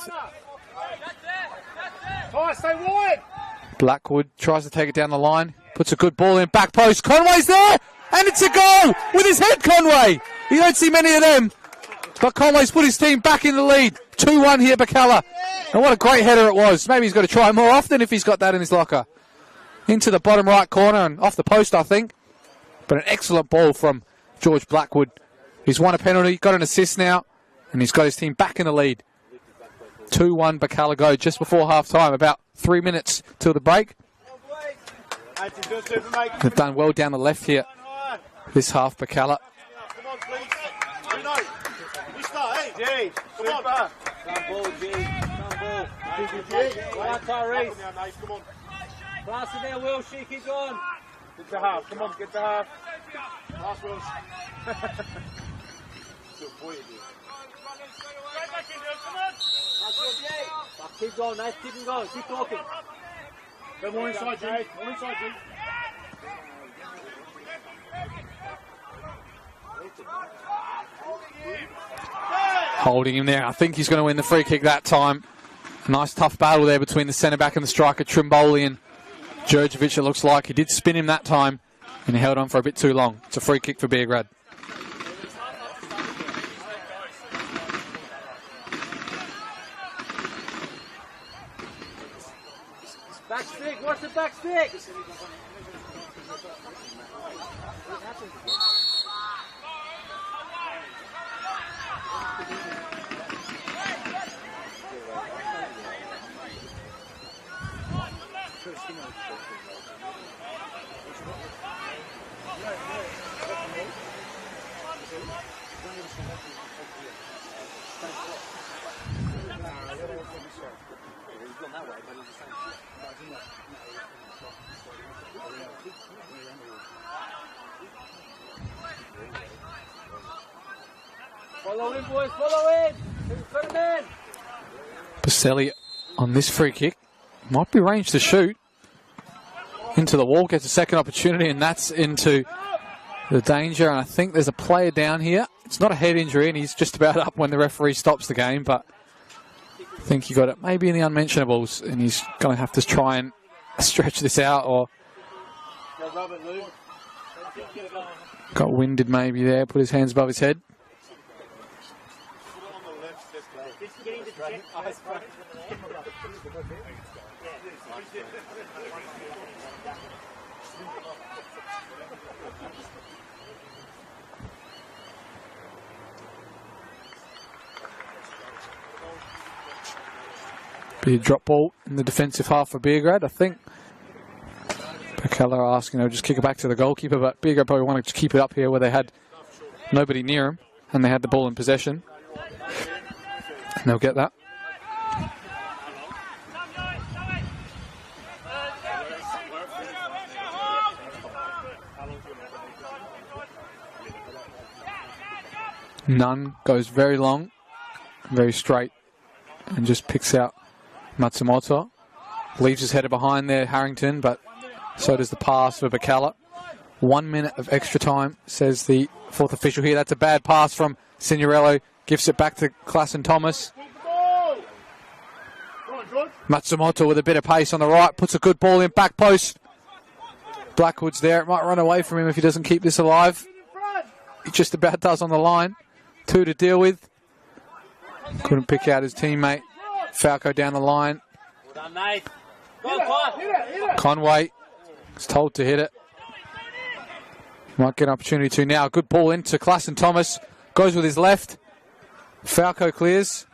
Blackwood tries to take it down the line. Puts a good ball in. Back post. Conway's there! And it's a goal! With his head, Conway! You don't see many of them. But Conway's put his team back in the lead. 2-1 here, Birkalla. And what a great header it was. Maybe he's got to try more often if he's got that in his locker. Into the bottom right corner and off the post, I think. But an excellent ball from George Blackwood. He's won a penalty, got an assist now, and he's got his team back in the lead. 2-1 Birkalla go just before half-time, about 3 minutes till the break. They've done well down the left here. this half, Birkalla. Come on, please. Bruno. You start, hey. G. Come on. Stand ball, G. Stand ball. Well on, Tyrese. Come on. Pass in there, Will. She keep going. Get the half. Come on, get the half. Pass, Will. Good boy, G. Keep going, nice. Keep going. Keep talking. Go more inside, G. More inside, G. Holding him there. I think he's going to win the free kick that time. A nice tough battle there between the centre-back and the striker, Trimboli and Djurjevic, it looks like. He did spin him that time, and he held on for a bit too long. It's a free kick for Beograd. Back stick, watch the back stick! Follow in, boys, follow in! Put him in! Baselli on this free kick. Might be range to shoot. Into the wall, gets a second opportunity, and that's into the danger. And I think there's a player down here. It's not a head injury, and he's just about up when the referee stops the game, but I think he got it maybe in the unmentionables, and he's going to have to try and stretch this out, or got winded maybe there, put his hands above his head. Be a drop ball in the defensive half for Beograd. I think Birkalla are asking, just kick it back to the goalkeeper, but Beograd probably wanted to keep it up here where they had nobody near him and they had the ball in possession. And they'll get that. Nunn goes very long, very straight, and just picks out Matsumoto. Leaves his header behind there, Harrington, but so does the pass for Birkalla. 1 minute of extra time, says the fourth official here. That's a bad pass from Signorello. Gives it back to Klassen Thomas. Matsumoto with a bit of pace on the right. Puts a good ball in, back post. Blackwood's there. It might run away from him if he doesn't keep this alive. He just about does on the line. 2 to deal with. Couldn't pick out his teammate. Falco down the line. Conway is told to hit it. Might get an opportunity to now. Good ball into Klassen Thomas. Goes with his left. Falco clears.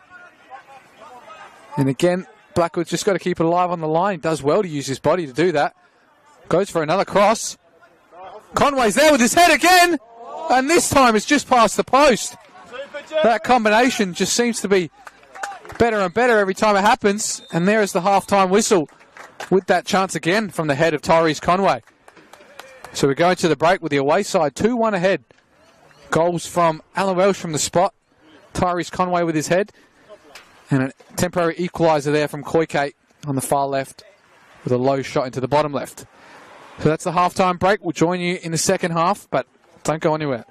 And again, Blackwood's just got to keep it alive on the line. He does well to use his body to do that. Goes for another cross. Conway's there with his head again. And this time it's just past the post. That combination just seems to be better and better every time it happens. And there is the half-time whistle with that chance again from the head of Tyrese Conway. So we're going to the break with the away side 2-1 ahead. Goals from Alan Welsh from the spot. Tyrese Conway with his head. And a temporary equalizer there from Koike on the far left with a low shot into the bottom left. So that's the half-time break. We'll join you in the second half, but don't go anywhere.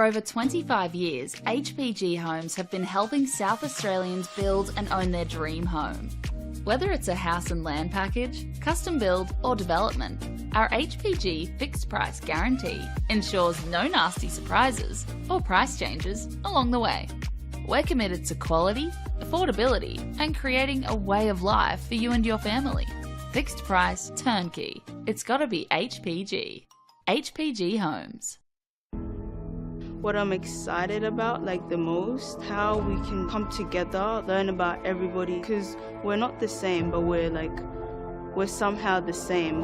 over 25 years, HPG Homes have been helping South Australians build and own their dream home. Whether it's a house and land package, custom build or development, our HPG fixed price guarantee ensures no nasty surprises or price changes along the way. We're committed to quality, affordability and creating a way of life for you and your family. Fixed price, turnkey. It's gotta be HPG. HPG Homes. What I'm excited about the most, how we can come together, learn about everybody, because we're not the same, but we're somehow the same.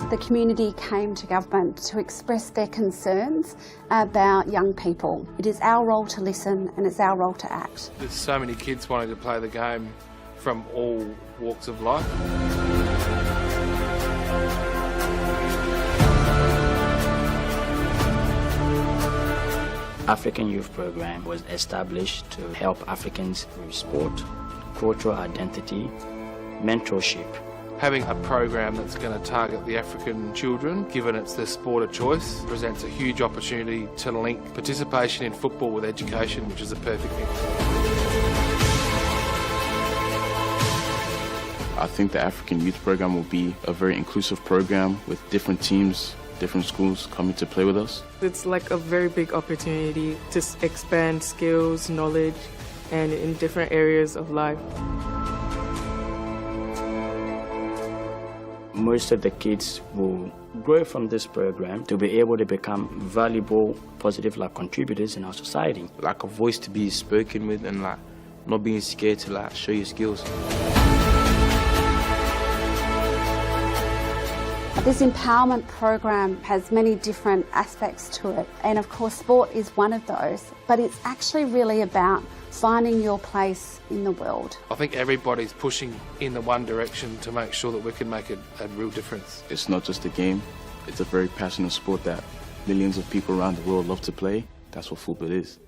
The community came to government to express their concerns about young people. It is our role to listen and it's our role to act. There's so many kids wanting to play the game from all walks of life. African Youth Program was established to help Africans with sport, cultural identity, mentorship. Having a program that's going to target the African children, given it's their sport of choice, presents a huge opportunity to link participation in football with education, which is a perfect thing. I think the African Youth Program will be a very inclusive program with different teams, different schools coming to play with us. It's a very big opportunity to expand skills, knowledge, and in different areas of life. Most of the kids will grow from this program to be able to become valuable, positive contributors in our society. A voice to be spoken with and not being scared to show your skills. This empowerment program has many different aspects to it, and of course sport is one of those, but it's actually really about finding your place in the world. I think everybody's pushing in the one direction to make sure that we can make a real difference. It's not just a game, it's a very passionate sport that millions of people around the world love to play. That's what football is.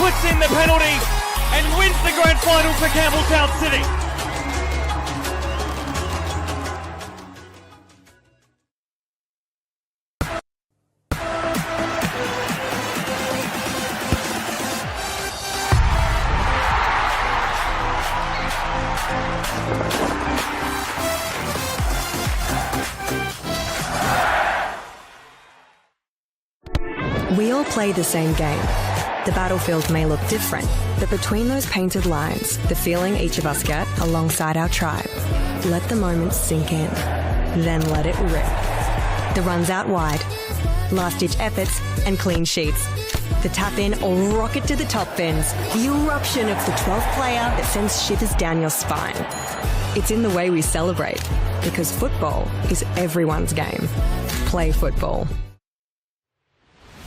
Puts in the penalty, and wins the grand final for Campbelltown City. We all play the same game. The battlefield may look different, but between those painted lines, the feeling each of us get alongside our tribe. Let the moment sink in, then let it rip. The runs out wide, last-ditch efforts and clean sheets. The tap-in or rocket to the top bins, the eruption of the 12th player that sends shivers down your spine. It's in the way we celebrate, because football is everyone's game. Play football.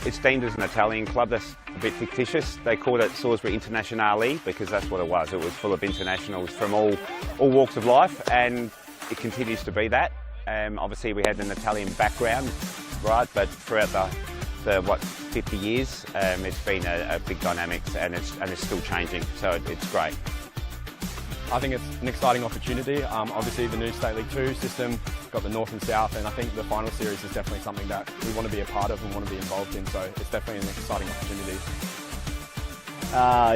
It's deemed as an Italian club. That's a bit fictitious. They called it Salisbury Internationale because that's what it was. It was full of internationals from all walks of life, and it continues to be that. Obviously we had an Italian background, right, but throughout the 50 years, it's been a big dynamics, and it's still changing, so it's great. I think it's an exciting opportunity. Obviously the new State League 2 system, got the North and South, and I think the final series is definitely something that we want to be a part of and want to be involved in, so it's definitely an exciting opportunity.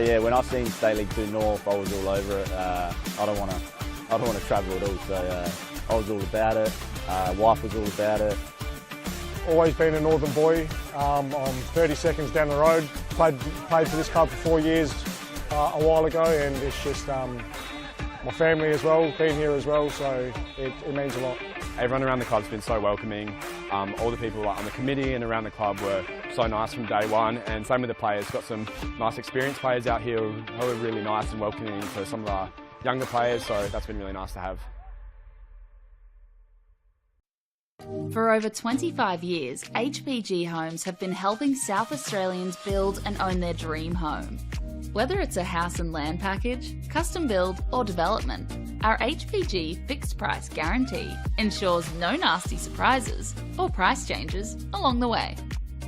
Yeah, when I seen State League 2 North, I was all over it. I don't want to travel at all, so I was all about it. Wife was all about it. Always been a northern boy. I'm 30 seconds down the road. Played for this club for 4 years a while ago, and it's just my family as well, been here as well, so it means a lot. Everyone around the club's been so welcoming. All the people on the committee and around the club were so nice from day one, and same with the players. Got some nice experienced players out here who are really nice and welcoming to some of our younger players, so that's been really nice to have. For over 25 years, HPG Homes have been helping South Australians build and own their dream home. Whether it's a house and land package, custom build or development, our HPG fixed price guarantee ensures no nasty surprises or price changes along the way.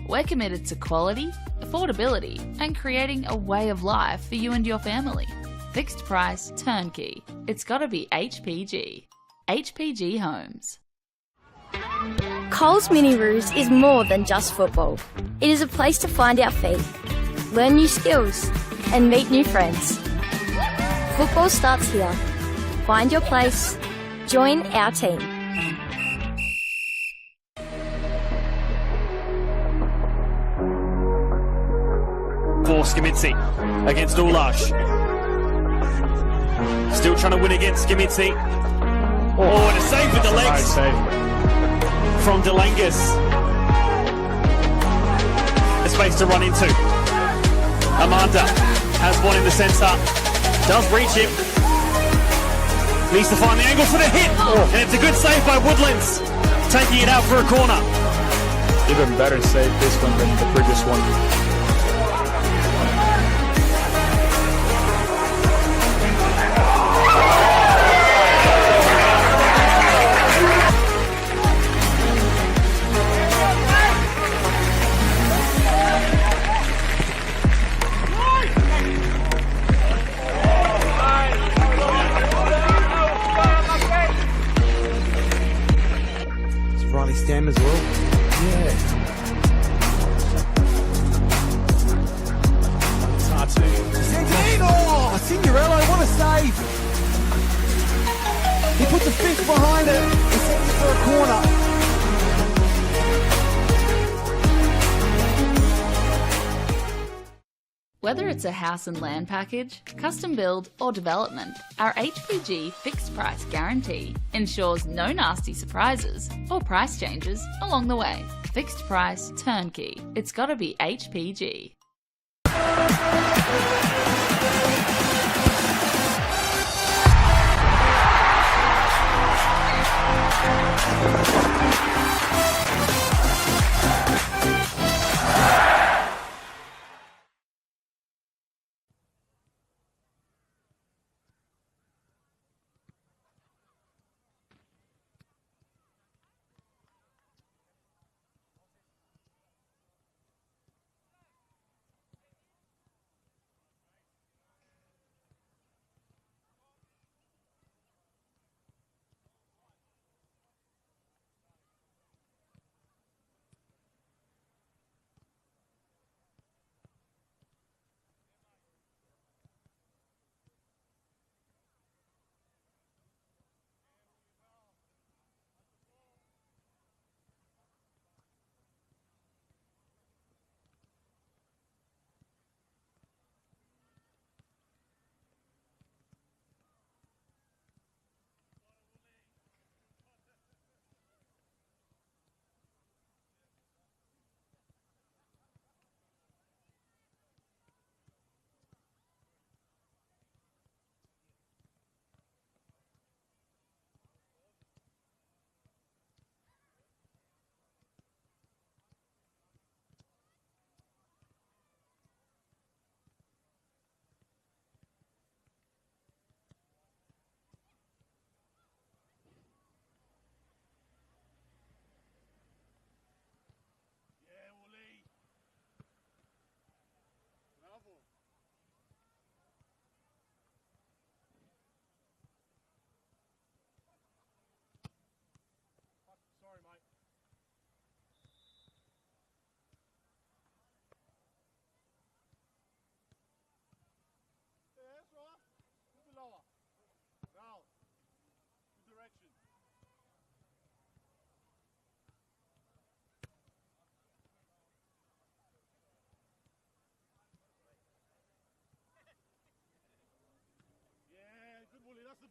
We're committed to quality, affordability and creating a way of life for you and your family. Fixed price, turnkey. It's gotta be HPG. HPG Homes. Coles Mini Roos is more than just football. It is a place to find our feet, learn new skills and meet new friends. Football starts here. Find your place. Join our team. For Skimitsi against Ulash. Still trying to win against Skimitsi. Oh, and a save with the legs from Delangas. A space to run into. Amanda has one in the centre. Does reach him. Needs to find the angle for the hit. And it's a good save by Woodlands. Taking it out for a corner. Even better save this one than the previous one. Stem as well. Yeah. It's hard to. Oh, Signorello, what a save! He puts a fist behind it and sends it for a corner. Whether it's a house and land package, custom build or development, our HPG fixed price guarantee ensures no nasty surprises or price changes along the way. Fixed price, turnkey. It's gotta be HPG.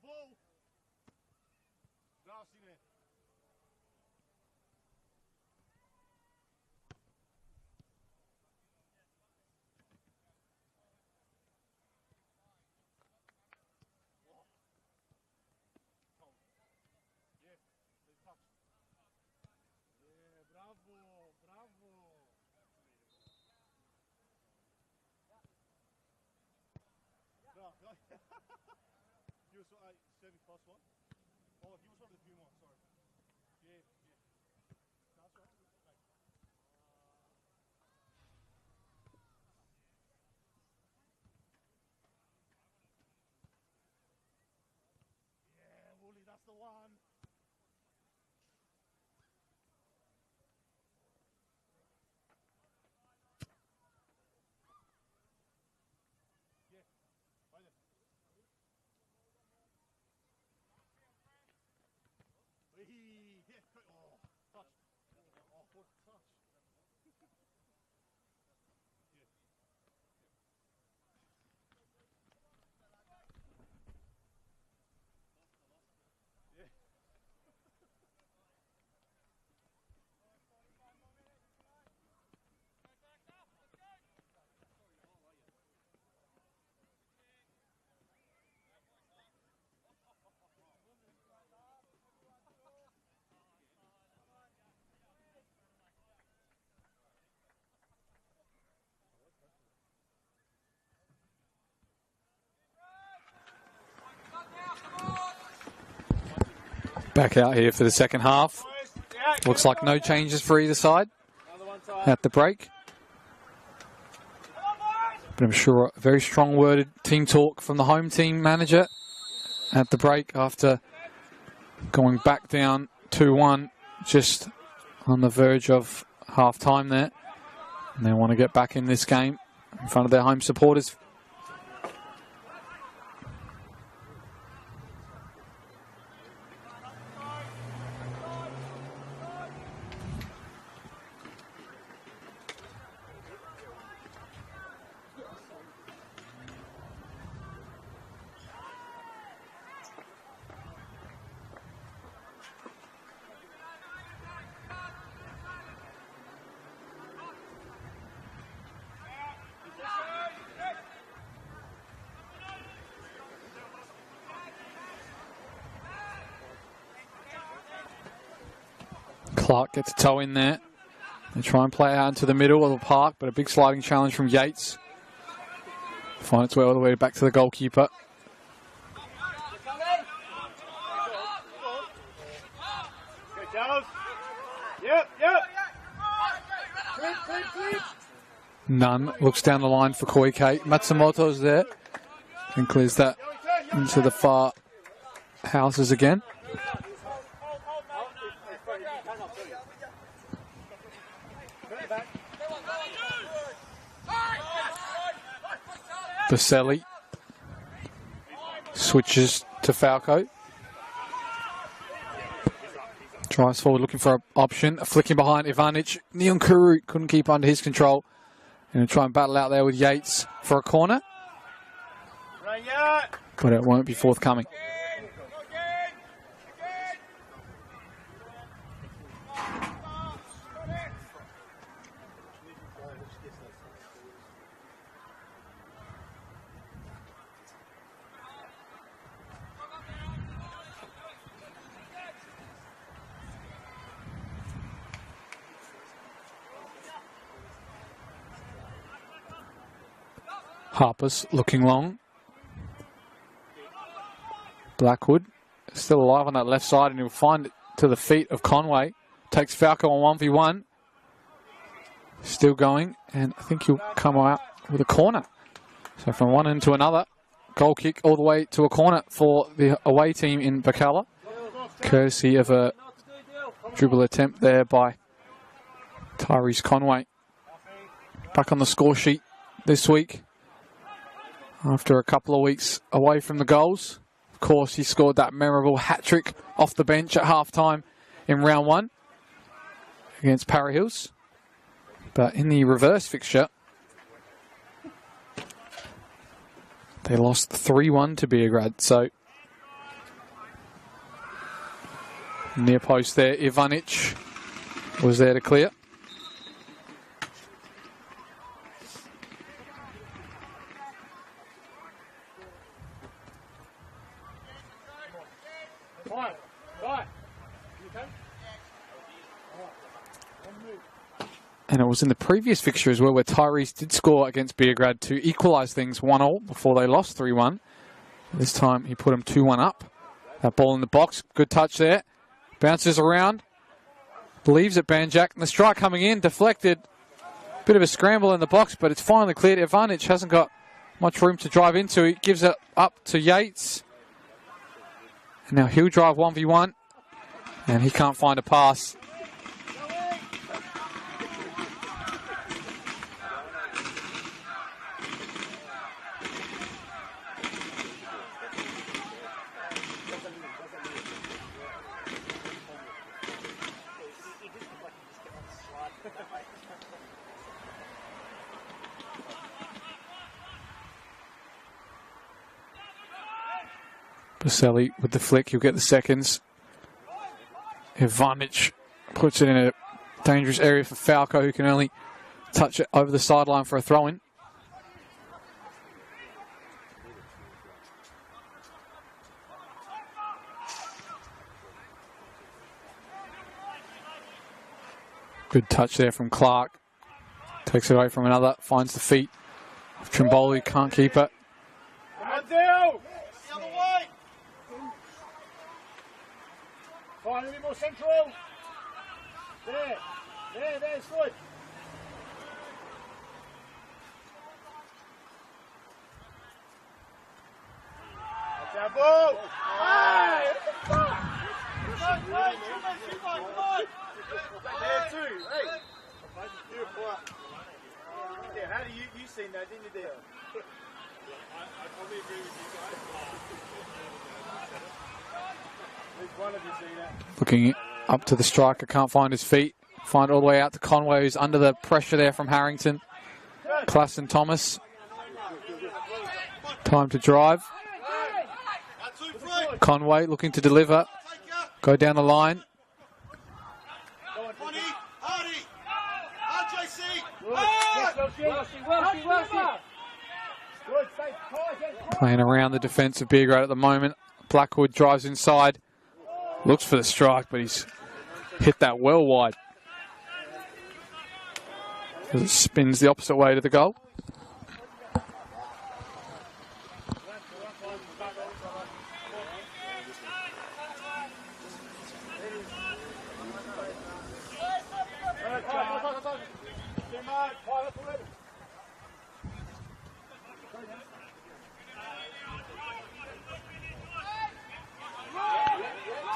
ball. Bravo, Steve. Bravo, bravo. He was serving first one. Oh, he was one of the green ones, sorry. Yeah, yeah. That's right. Yeah, Wooly, that's the one. Yeah, right there. Yeah, great. Oh, touch. Oh, what touch. Yeah. Back out here for the second half. Looks like no changes for either side at the break. But I'm sure a very strong worded team talk from the home team manager at the break after going back down 2-1 just on the verge of half time there. And they want to get back in this game in front of their home supporters. Clark gets a toe in there. They try and play out into the middle of the park, but a big sliding challenge from Yates. Find its way all the way back to the goalkeeper. Nunn looks down the line for Koike. Matsumoto's there and clears that into the far houses again. Baselli switches to Falco. Tries forward looking for an option. Flicking behind Ivanic. Nyonkuru couldn't keep under his control. Going to try and battle out there with Yates for a corner. But it won't be forthcoming. Harper's looking long. Blackwood still alive on that left side, and he'll find it to the feet of Conway. Takes Falco on 1v1. Still going, and I think he'll come out with a corner. So from one end to another, goal kick all the way to a corner for the away team in Birkalla. Courtesy of a dribble attempt there by Tyrese Conway. Back on the score sheet this week. After a couple of weeks away from the goals. Of course, he scored that memorable hat-trick off the bench at half-time in round one against Para Hills. But in the reverse fixture, they lost 3-1 to Beograd. So Near post there, Ivanic was there to clear. And it was in the previous fixture as well where Tyrese did score against Beograd to equalise things 1-1 before they lost 3-1. This time he put them 2-1 up. That ball in the box, good touch there. Bounces around, leaves it Banjak, and the strike coming in, deflected. Bit of a scramble in the box, but it's finally cleared. Ivanic hasn't got much room to drive into. He gives it up to Yates. And now he'll drive 1v1, and he can't find a pass. Baselli with the flick, he'll get the seconds. Ivanic puts it in a dangerous area for Falco, who can only touch it over the sideline for a throw-in. Good touch there from Clark. Takes it away from another, finds the feet of Trimboli, can't keep it. Find a bit more central. There's good. That's our ball. Hey! Come on. There too. Hey. Beautiful. Yeah, how do you seen that, didn't you, there? I probably agree with you guys. Looking up to the striker, can't find his feet. Find all the way out to Conway, who's under the pressure there from Harrington. Klassen Thomas. Time to drive. Conway looking to deliver. Go down the line. Playing around the defence of Beograd at the moment. Blackwood drives inside. Looks for the strike, but he's hit that well wide. As it spins the opposite way to the goal.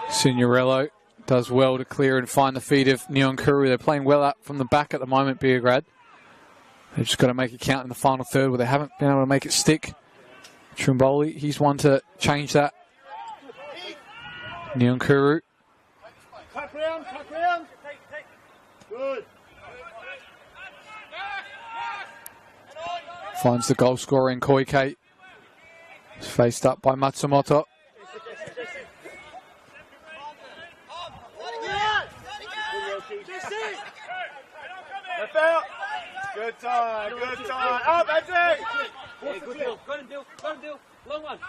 Signorello does well to clear and find the feet of Nyonkuru. They're playing well up from the back at the moment, Beograd. They've just got to make it count in the final third where they haven't been able to make it stick. Trimboli, he's one to change that. Nyonkuru. Cut round. Good. Finds the goal scorer in Koike. He's faced up by Matsumoto. Good time. Up, that's it. Yeah, good deal. Go and deal. Long one.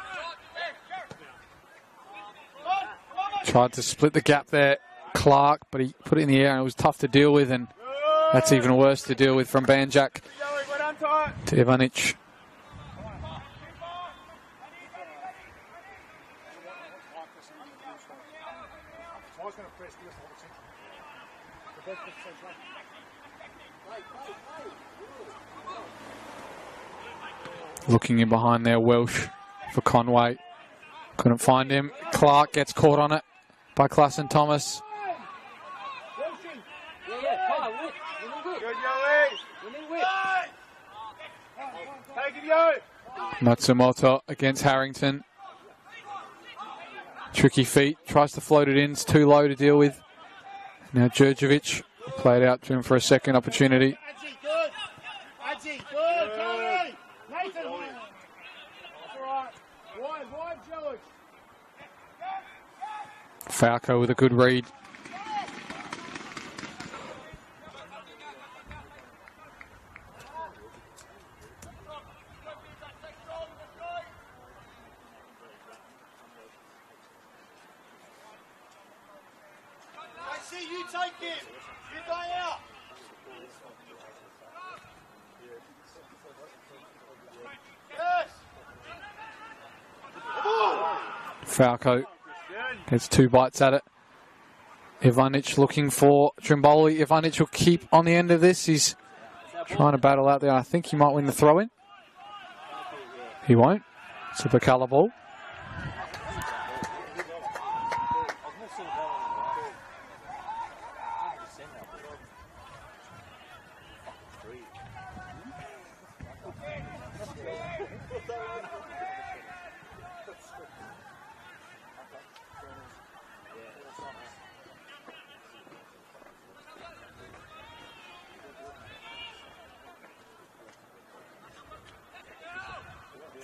Tried to split the gap there, Clark, but he put it in the air and it was tough to deal with, and that's even worse to deal with from Banjak to Ivanic. Looking in behind there, Welsh for Conway. Couldn't find him. Clark gets caught on it by Klassen Thomas. Matsumoto against Harrington. Tricky feet, tries to float it in, it's too low to deal with. Now Djurjevic played out to him for a second opportunity. Falco with a good read. I see you take him. You die out. Yes. Falco gets 2 bites at it. Ivanic looking for Trimboli. Ivanic will keep on the end of this. He's trying to battle out there. I think he might win the throw-in. He won't. It's a Birkalla ball.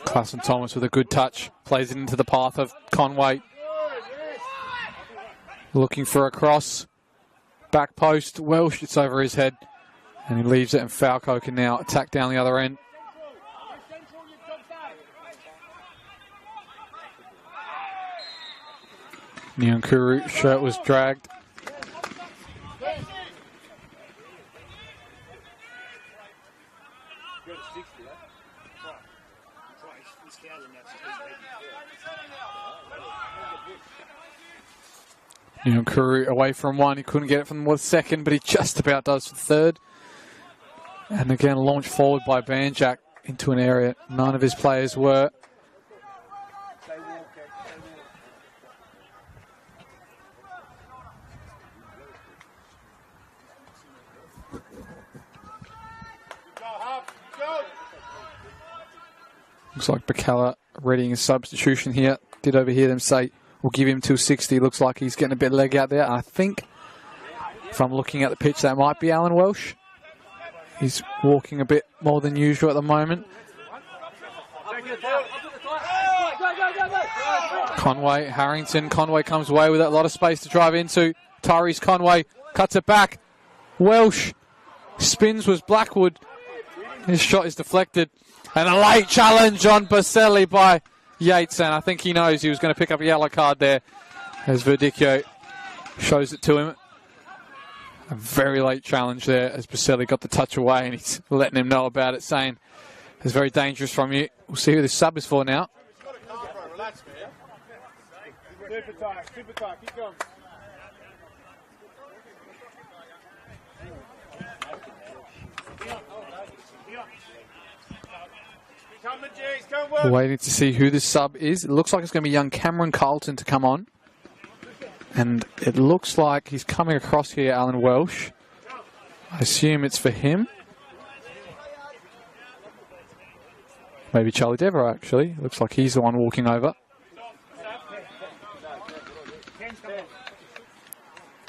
Carson Thomas with a good touch. Plays it into the path of Conway. Looking for a cross. Back post. Welsh, it's over his head. And he leaves it, and Falco can now attack down the other end. Nyankuru shirt was dragged. Nyankuru away from one. He couldn't get it from the second, but he just about does for third. And again, launched forward by Banjak into an area none of his players were. Looks like Birkalla readying a substitution here. Did overhear them say, we'll give him till 60. Looks like he's getting a bit of leg out there. I think, if I'm looking at the pitch, that might be Alan Welsh. He's walking a bit more than usual at the moment. Conway, Harrington. Conway comes away with a lot of space to drive into. Tyrese Conway cuts it back. Welsh spins was Blackwood. His shot is deflected. And a late challenge on Baselli by Yates. And I think he knows he was going to pick up a yellow card there as Verdicchio shows it to him. A very late challenge there as Baselli got the touch away, and he's letting him know about it, saying it's very dangerous from you. We'll see who the sub is for now. Super tight, keep going. Waiting to see who the sub is. It looks like it's going to be young Cameron Carlton to come on. And it looks like he's coming across here, Alan Welsh. I assume it's for him. Maybe Charlie Devereux, actually. Looks like he's the one walking over.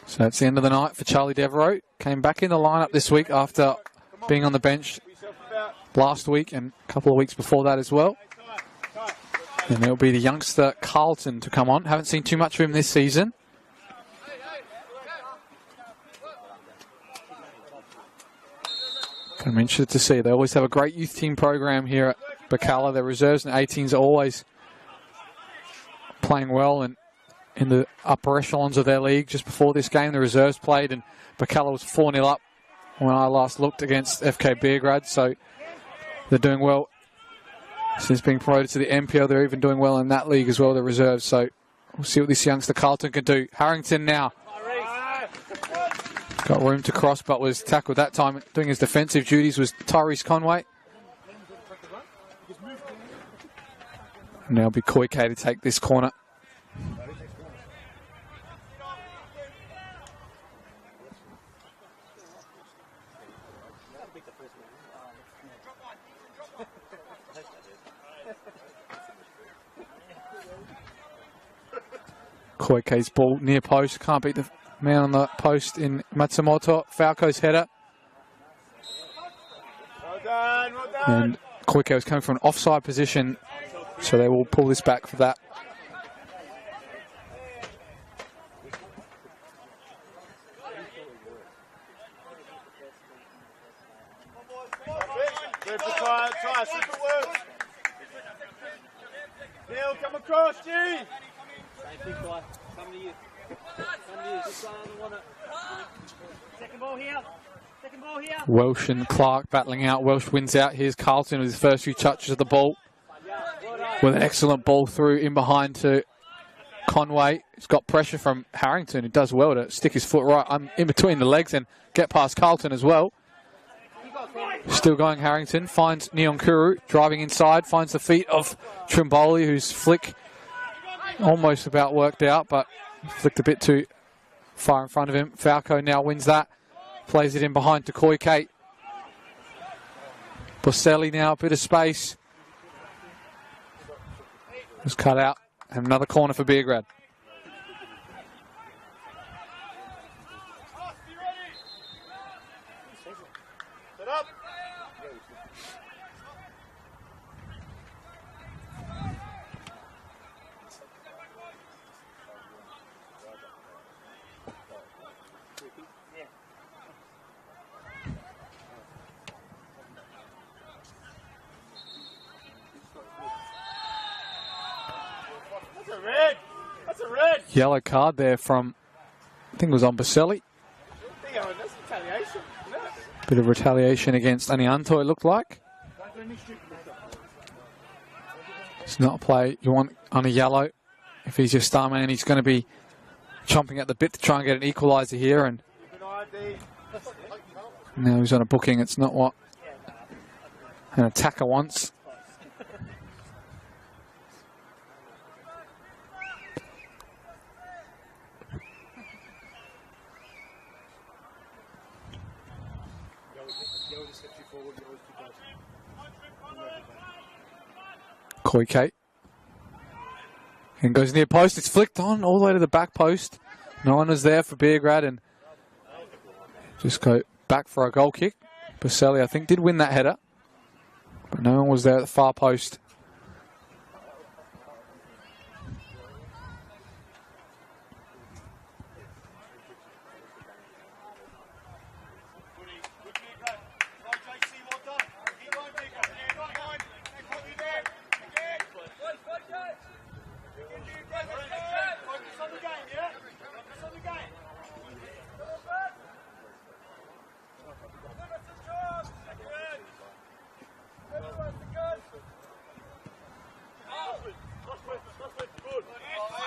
So that's the end of the night for Charlie Devereux. Came back in the lineup this week after being on the bench last week and a couple of weeks before that as well. And it'll be the youngster Carlton to come on. Haven't seen too much of him this season. I'm interested to see. They always have a great youth team program here at Birkalla. Their reserves and 18s are always playing well and in the upper echelons of their league. Just before this game, the reserves played and Birkalla was 4-0 up when I last looked against FK Beograd. So they're doing well. Since being promoted to the NPL, they're even doing well in that league as well, the reserves. So we'll see what this youngster Carlton can do. Harrington now. Got room to cross, but was tackled that time. Doing his defensive duties was Tyrese Conway. Now it'll be Koike to take this corner. Koike's ball near post. Can't beat the man on the post in Matsumoto. Falco's header. Well done. And Koike was coming from an offside position, so they will pull this back for that. Try, see if it works. Neil, come across, G. Same thing, guy. Come to you. This one, I don't want it. Second ball here. Welsh and Clark battling out. Welsh wins out. Here's Carlton with his first few touches of the ball. With an excellent ball through in behind to Conway. He's got pressure from Harrington, who does well to stick his foot right in between the legs and get past Carlton as well. Still going Harrington. Finds Neon Kuru driving inside. Finds the feet of Trimboli, whose flick almost about worked out, but flicked a bit too far in front of him. Falco now wins that. Plays it in behind to Koike. Boselli now, a bit of space. Was cut out. And another corner for Beograd. Set up. That's a red. Yellow card there from, I think it was on Boselli. That's retaliation, isn't it? Bit of retaliation against Anianto, it looked like. It's not a play you want on a yellow. If he's your star man, he's going to be chomping at the bit to try and get an equalizer here. And now he's on a booking. It's not what an attacker wants. Koike. And goes near post. It's flicked on all the way to the back post. No one was there for Beograd and just go back for a goal kick. Boselli, I think, did win that header, but no one was there at the far post.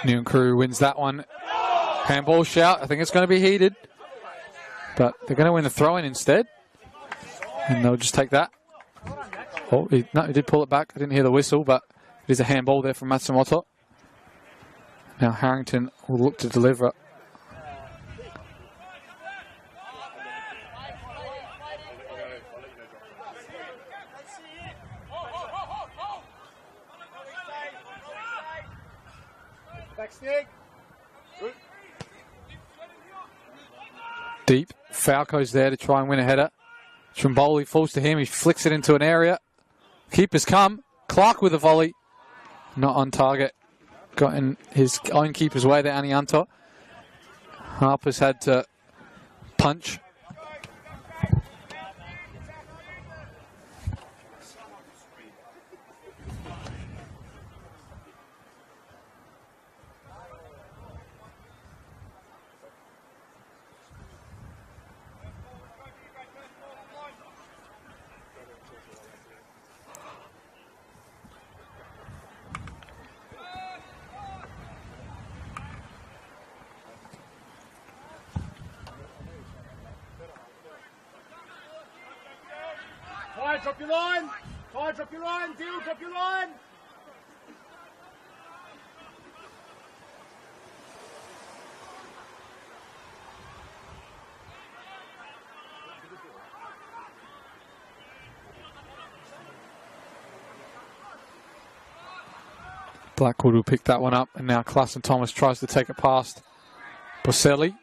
Neon Crew wins that one. Handball shout. I think it's going to be heated, but they're going to win the throw-in instead, and they'll just take that. Oh, no, he did pull it back. I didn't hear the whistle, but it is a handball there from Matsumoto. Now Harrington will look to deliver. Deep. Falco's there to try and win a header. Trimboli falls to him. He flicks it into an area. Keepers come. Clark with a volley. Not on target. Got in his own keeper's way there, Anianto. Harper's had to punch. Drop your line. Drop your line. Deal, drop your line. Blackwood will pick that one up, and now Klassen Thomas tries to take it past Boselli.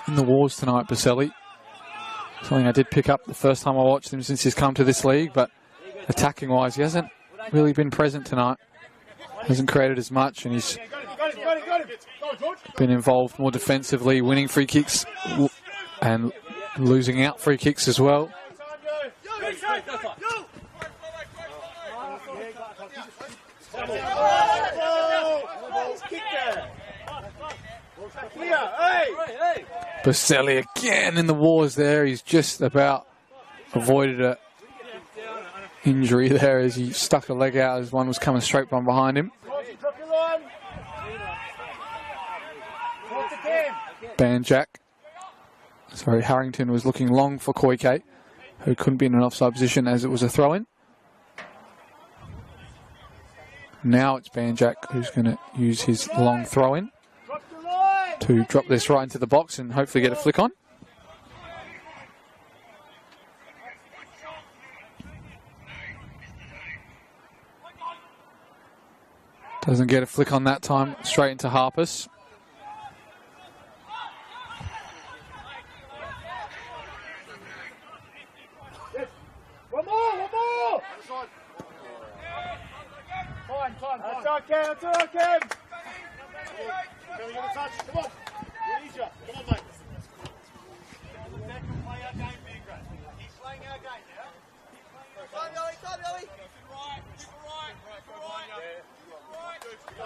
In the wars tonight, Boselli. Something I did pick up the first time I watched him since he's come to this league, but attacking-wise, he hasn't really been present tonight. Hasn't created as much, and he's been involved more defensively, winning free kicks and Losing out free kicks as well. Baselli again in the wars there. He's just about avoided a injury there as he stuck a leg out as one was coming straight from behind him. Harrington was looking long for Koike, who couldn't be in an offside position as it was a throw-in. Now it's Banjak who's going to use his long throw-in to drop this right into the box and hopefully get a flick on. Doesn't get a flick on that time, straight into Harpus. One more! Fine. That's okay, Kim. Can we get a touch? Come on. Easier. Come on, mate. That can play our game, Beograd. He's playing our game now. Time, Ellie. Right.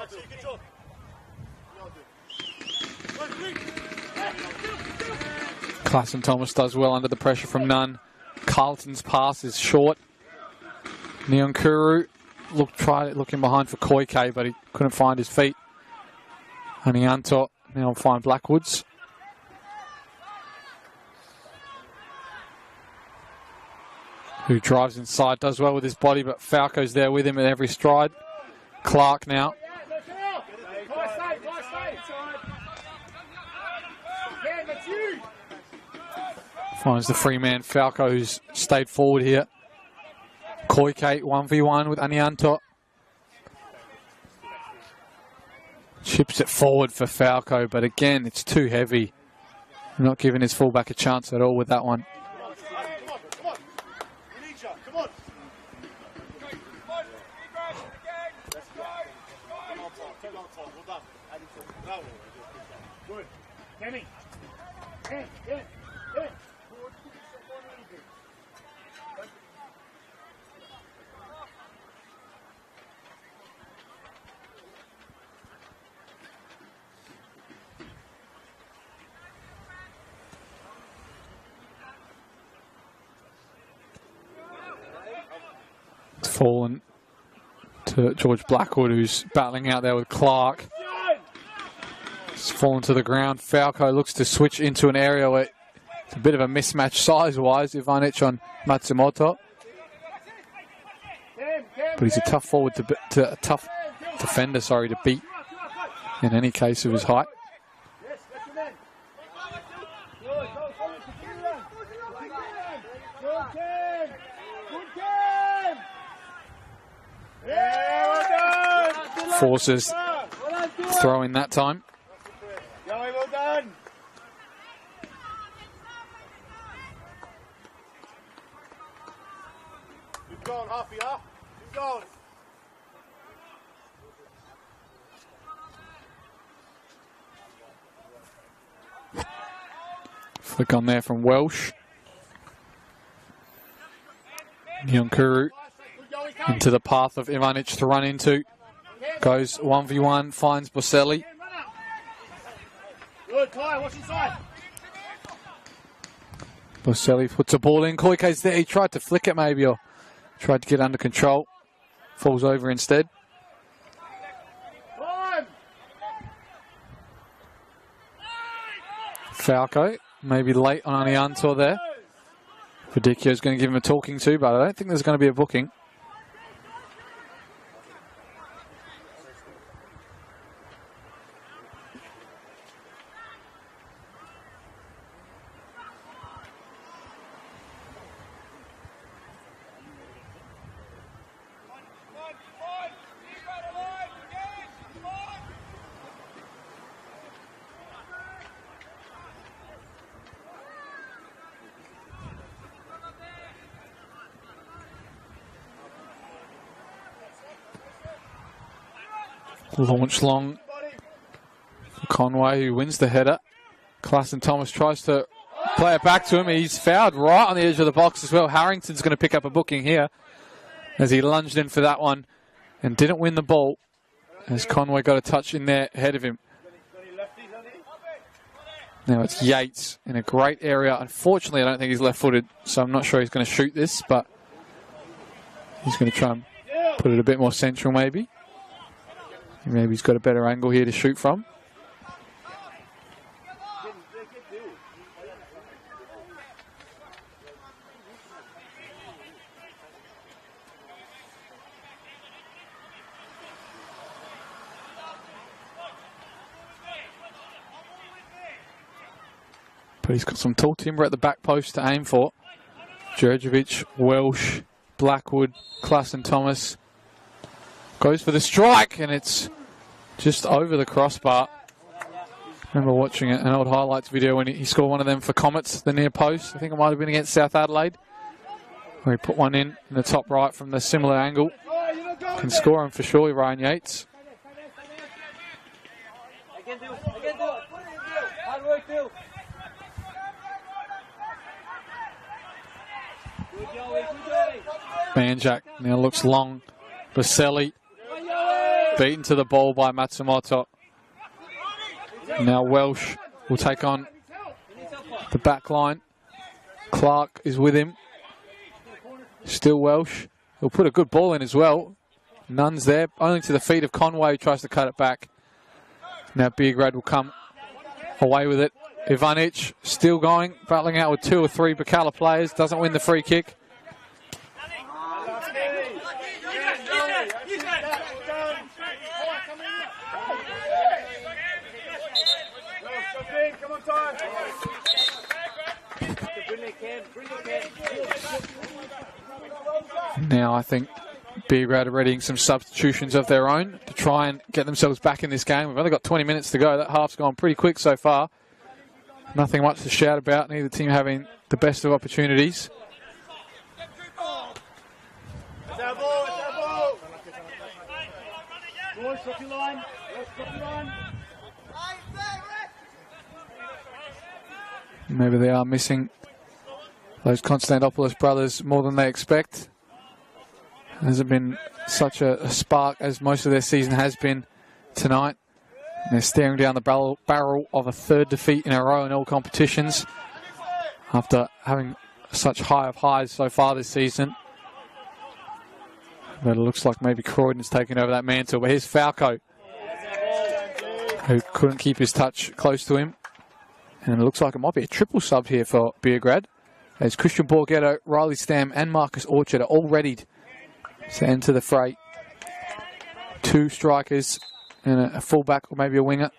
Good job. Klassen Thomas does well under the pressure from Nunn. Carlton's pass is short. Nyonkuru tried looking behind for Koike, but he couldn't find his feet. Anianto now find Blackwoods. Who drives inside, does well with his body, but Falco's there with him at every stride. Clark now. Finds the free man, Falco, who's stayed forward here. Koike 1v1 with Anianto. Chips it forward for Falco, but again, it's too heavy. Not giving his fullback a chance at all with that one. Fallen to George Blackwood, who's battling out there with Clark. It's fallen to the ground. Falco looks to switch into an area where it's a bit of a mismatch size-wise. Ivanic on Matsumoto, but he's a tough forward to a tough defender. To beat in any case of his height. Forces throwing that time. Well done. Keep going, Huffy, huh? Keep going. Flick on there from Welsh. Nyonkuru into the path of Ivanic to run into. Goes 1v1, finds Boselli. Good, Ty, watch inside. Boselli puts a ball in. Koike's there. He tried to flick it maybe, or tried to get under control. Falls over instead. Falco, maybe late on Anianto there. Fedicchio's going to give him a talking to, but I don't think there's going to be a booking. Launch long for Conway, who wins the header. Klassen Thomas tries to Play it back to him. He's fouled right on the edge of the box as well. Harrington's going to pick up a booking here as he lunged in for that one and didn't win the ball as Conway got a touch in there ahead of him. Now it's Yates in a great area. Unfortunately, I don't think he's left-footed, so I'm not sure he's going to shoot this, but he's going to try and put it a bit more central maybe. Maybe he's got a better angle here to shoot from. But he's got some tall timber at the back post to aim for. Djurdjevic, Welsh, Blackwood, Klassen Thomas. Goes for the strike, and it's just over the crossbar. I remember watching an old highlights video when he scored one of them for Comets, the near post. I think it might have been against South Adelaide, where he put one in the top right from the similar angle. Can score him for sure, Ryan Yates. Hard work, Bill. Banjak now looks long. Baselli beaten to the ball by Matsumoto. Now Welsh will take on the back line. Clark is with him. Still Welsh. He'll put a good ball in as well. Nunn's there, only to the feet of Conway, who tries to cut it back. Now Beograd will come away with it. Ivanic still going, battling out with 2 or 3 Birkalla players. Doesn't win the free kick. Now I think Beograd are readying some substitutions of their own to try and get themselves back in this game. We've only got 20 minutes to go. That half's gone pretty quick so far. Nothing much to shout about. Neither team having the best of opportunities. Maybe they are missing those Konstantopoulos brothers more than they expect. Hasn't been such a spark as most of their season has been tonight. And they're staring down the barrel of a 3rd defeat in a row in all competitions after having such high of highs so far this season. But it looks like maybe Croydon's taken over that mantle. But here's Falco, who couldn't keep his touch close to him. And it looks like it might be a triple sub here for Beograd, as Christian Borghetto, Riley Stam and Marcus Orchard are all readied to enter the fray. 2 strikers and a fullback or maybe a winger.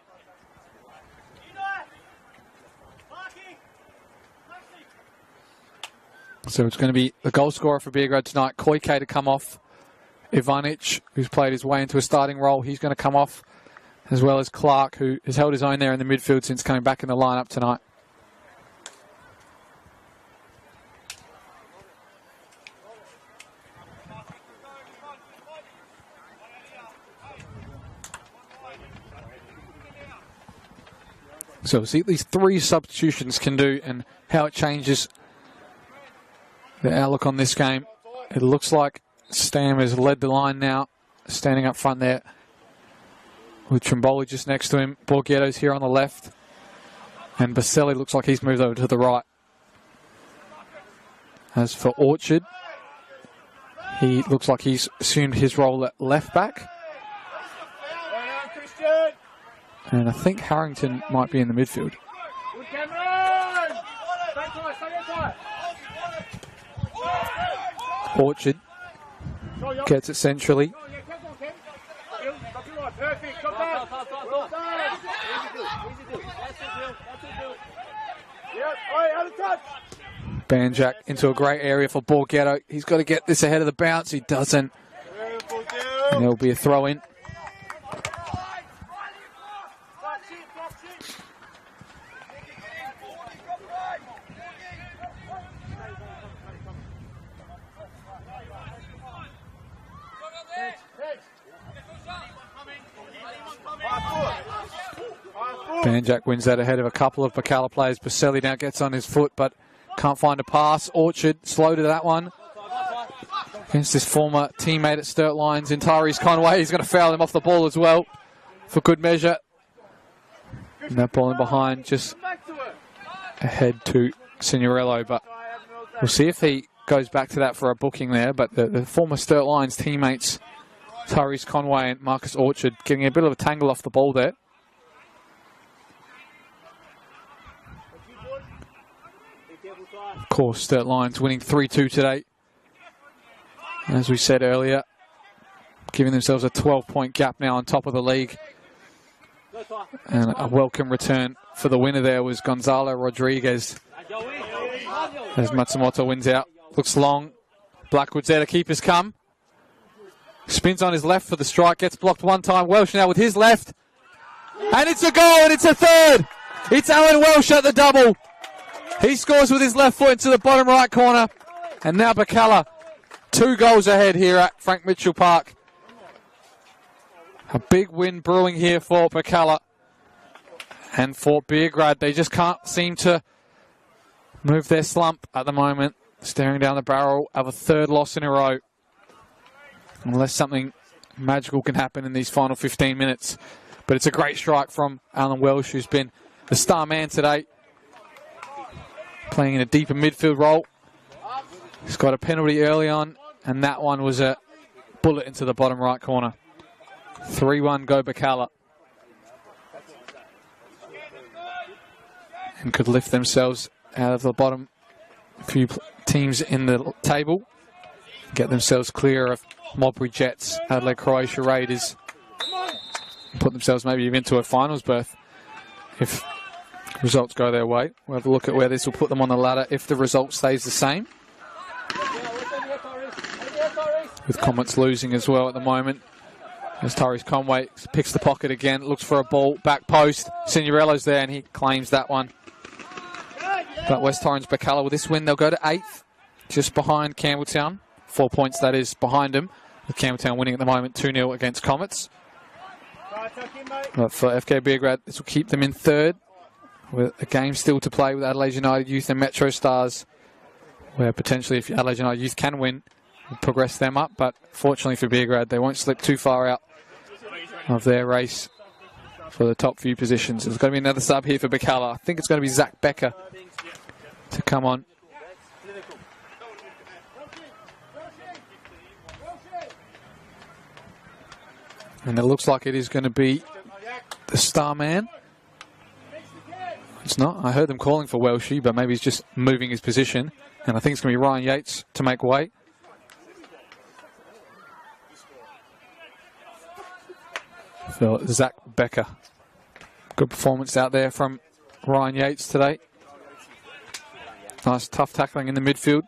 So it's going to be the goal scorer for Beograd tonight, Koike, to come off. Ivanic, who's played his way into a starting role, he's going to come off, as well as Clark, who has held his own there in the midfield since coming back in the lineup tonight. So we'll see what these 3 substitutions can do and how it changes the outlook on this game. It looks like Stam has led the line now, standing up front there with Trimboli just next to him. Borghetto's here on the left, and Baselli looks like he's moved over to the right. As for Orchard, he looks like he's assumed his role at left back. And I think Harrington might be in the midfield. Orchard gets it centrally. Banjak into a great area for Borghetto. He's got to get this ahead of the bounce. He doesn't. And there'll be a throw in. Banjak wins that ahead of a couple of Birkalla players. Baselli now gets on his foot, but can't find a pass. Orchard slow to that one. Against his former teammate at Sturt Lions in Tyrese Conway. He's going to foul him off the ball as well, for good measure. And that ball in behind, just ahead to Signorello, but we'll see if he goes back to that for a booking there. But the former Sturt Lions teammates, Tyrese Conway and Marcus Orchard, getting a bit of a tangle off the ball there. Of course, Sturt Lions winning 3-2 today. As we said earlier, giving themselves a 12-point gap now on top of the league. And a welcome return for the winner there was Gonzalo Rodriguez. As Matsumoto wins out. Looks long. Blackwood's there to keep his come. Spins on his left for the strike. Gets blocked one time. Welsh now with his left. And it's a goal, and it's a third. It's Alan Welsh at the double. He scores with his left foot into the bottom right corner. And now Birkalla 2 goals ahead here at Frank Mitchell Park. A big win brewing here for Birkalla. And for Beograd, they just can't seem to move their slump at the moment. Staring down the barrel of a 3rd loss in a row. Unless something magical can happen in these final 15 minutes. But it's a great strike from Alan Welsh, who's been the star man today. Playing in a deeper midfield role. He's got a penalty early on, and that one was a bullet into the bottom right corner. 3-1 go Birkalla. And could lift themselves out of the bottom few teams in the table. Get themselves clear of Modbury Jets, Adelaide Croatia Raiders. Put themselves maybe even into a finals berth if results go their way. We'll have a look at where this will put them on the ladder if the result stays the same. With Comets losing as well at the moment. As Tyrese Conway picks the pocket again, looks for a ball, back post. Signorello's there and he claims that one. But West Torrens Birkalla with this win, they'll go to 8th, just behind Campbelltown. 4 points, that is, behind them. With Campbelltown winning at the moment 2-0 against Comets. But for FK Beograd, this will keep them in 3rd. With a game still to play with Adelaide United Youth and Metro Stars. Where potentially, if Adelaide United Youth can win, will progress them up. But fortunately for Beograd, they won't slip too far out of their race for the top few positions. There's going to be another sub here for Birkalla. I think it's going to be Zach Becker to come on. And it looks like it is going to be the star man. It's not. I heard them calling for Welshie, but maybe he's just moving his position. And I think it's going to be Ryan Yates to make way. So Zach Becker. Good performance out there from Ryan Yates today. Nice tough tackling in the midfield.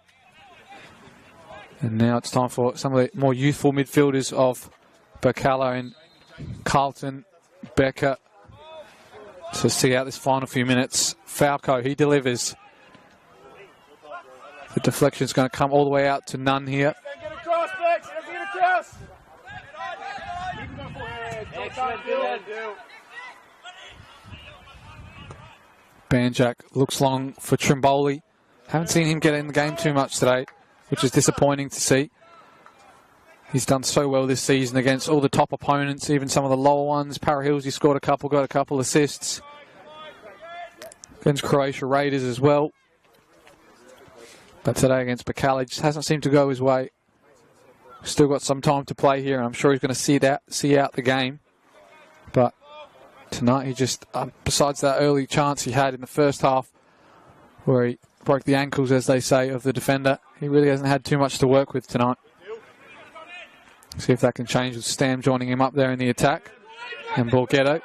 And now it's time for some of the more youthful midfielders of Birkalla and Carlton, Becker, to see out this final few minutes. Falco, he delivers. The deflection is going to come all the way out to none here. Get across, Bex. Get across. Excellent, Bill. Banjak looks long for Trimboli. Haven't seen him get in the game too much today, which is disappointing to see. He's done so well this season against all the top opponents, even some of the lower ones. Para Hills, he scored a couple, got a couple assists. Against Croatia Raiders as well. But today against Birkalla, just hasn't seemed to go his way. Still got some time to play here, and I'm sure he's going to see out the game. But tonight he just, besides that early chance he had in the first half, where he broke the ankles, as they say, of the defender, he really hasn't had too much to work with tonight. See if that can change with Stam joining him up there in the attack. And Borghetto.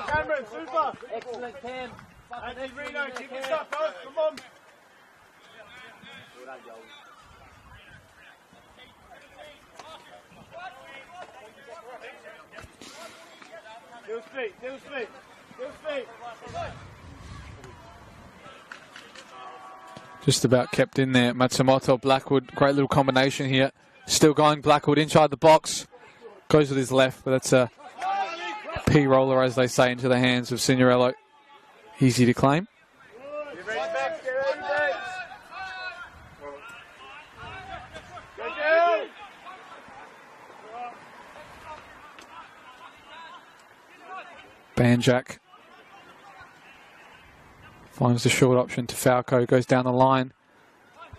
Cameron, super. Excellent, Cam. And then Reno, keep this up, guys. Come on. Still speed, still speed, still speed. Just about kept in there. Matsumoto, Blackwood, great little combination here. Still going, Blackwood inside the box. Goes with his left, but that's a P-roller, as they say, into the hands of Signorello. Easy to claim. Banjak finds the short option to Falco, goes down the line,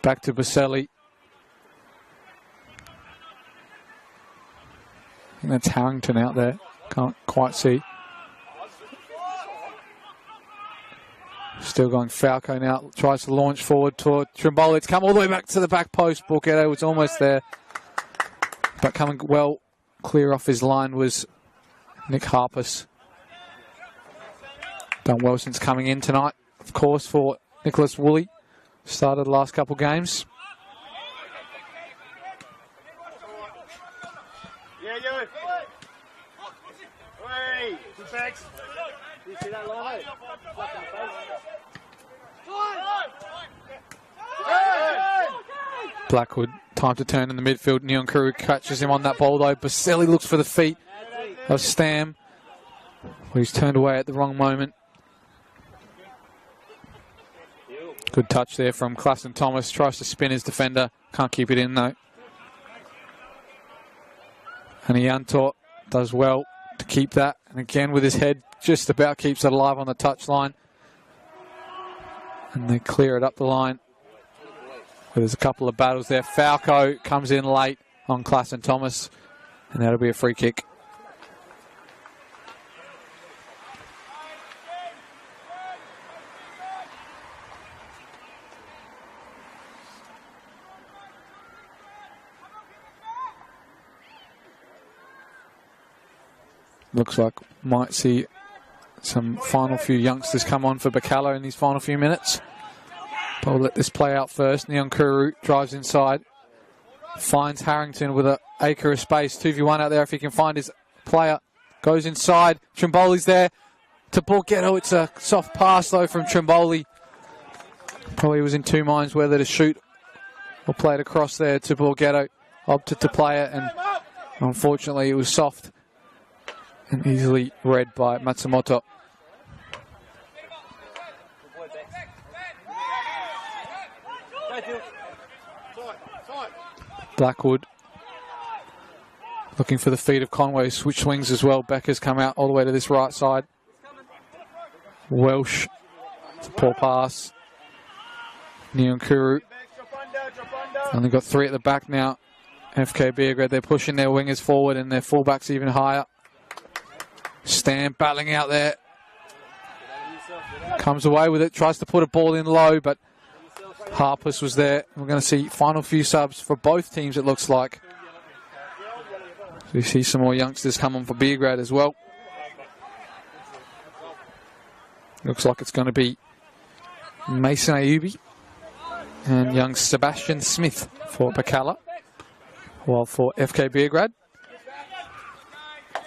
back to Baselli. I think that's Harrington out there, can't quite see. Still going Falco now, tries to launch forward toward Trimboli. It's come all the way back to the back post. Borghetto was almost there, but coming well clear off his line was Nick Harpus. Done well since coming in tonight, of course, for Nicholas Woolley. Started the last couple games. Yeah, yeah. Hey, two backs. You see that line? Blackwood, time to turn in the midfield. Nyonkuru catches him on that ball though. Baselli looks for the feet of Stam. He's turned away at the wrong moment. Good touch there from Klassen Thomas. Tries to spin his defender. Can't keep it in though. And Iantor does well to keep that. And again with his head, just about keeps it alive on the touchline. And they clear it up the line. But there's a couple of battles there. Falco comes in late on Klassen Thomas. And that'll be a free kick. Looks like might see some final few youngsters come on for Birkalla in these final few minutes. But we'll let this play out first. Nyonkuru drives inside. Finds Harrington with an acre of space. 2v1 out there if he can find his player. Goes inside. Trimboli's there to Borghetto. It's a soft pass though from Trimboli. Probably was in two minds whether to shoot or play it across there to Borghetto. Opted to play it, and unfortunately it was soft and easily read by Matsumoto. Blackwood looking for the feet of Conway. Switch swings as well. Becker's come out all the way to this right side. Welsh, it's a poor pass. Nyonkuru. Only got three at the back now. FK Beograd, they're pushing their wingers forward and their fullbacks even higher. Stam battling out there. Comes away with it, tries to put a ball in low, but Harpus was there. We're going to see final few subs for both teams, it looks like. So we see some more youngsters come on for Beograd as well. Looks like it's going to be Mason Ayubi and young Sebastian Smith for Birkalla. While for FK Beograd,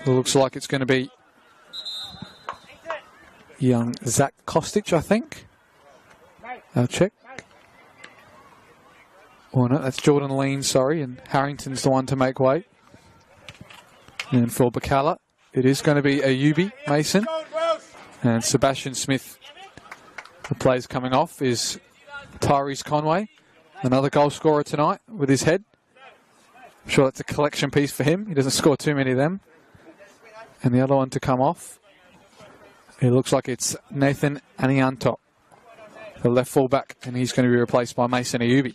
it looks like it's going to be young Zach Kostic, I think. I'll check. Oh no, that's Jordan Lean, sorry, and Harrington's the one to make way. And for Birkalla, it is going to be Ayubi, Mason, and Sebastian Smith. The players coming off is Tyrese Conway, another goal scorer tonight with his head. I'm sure that's a collection piece for him. He doesn't score too many of them. And the other one to come off, it looks like it's Nathan Anianto, the left fullback, and he's going to be replaced by Mason Ayubi.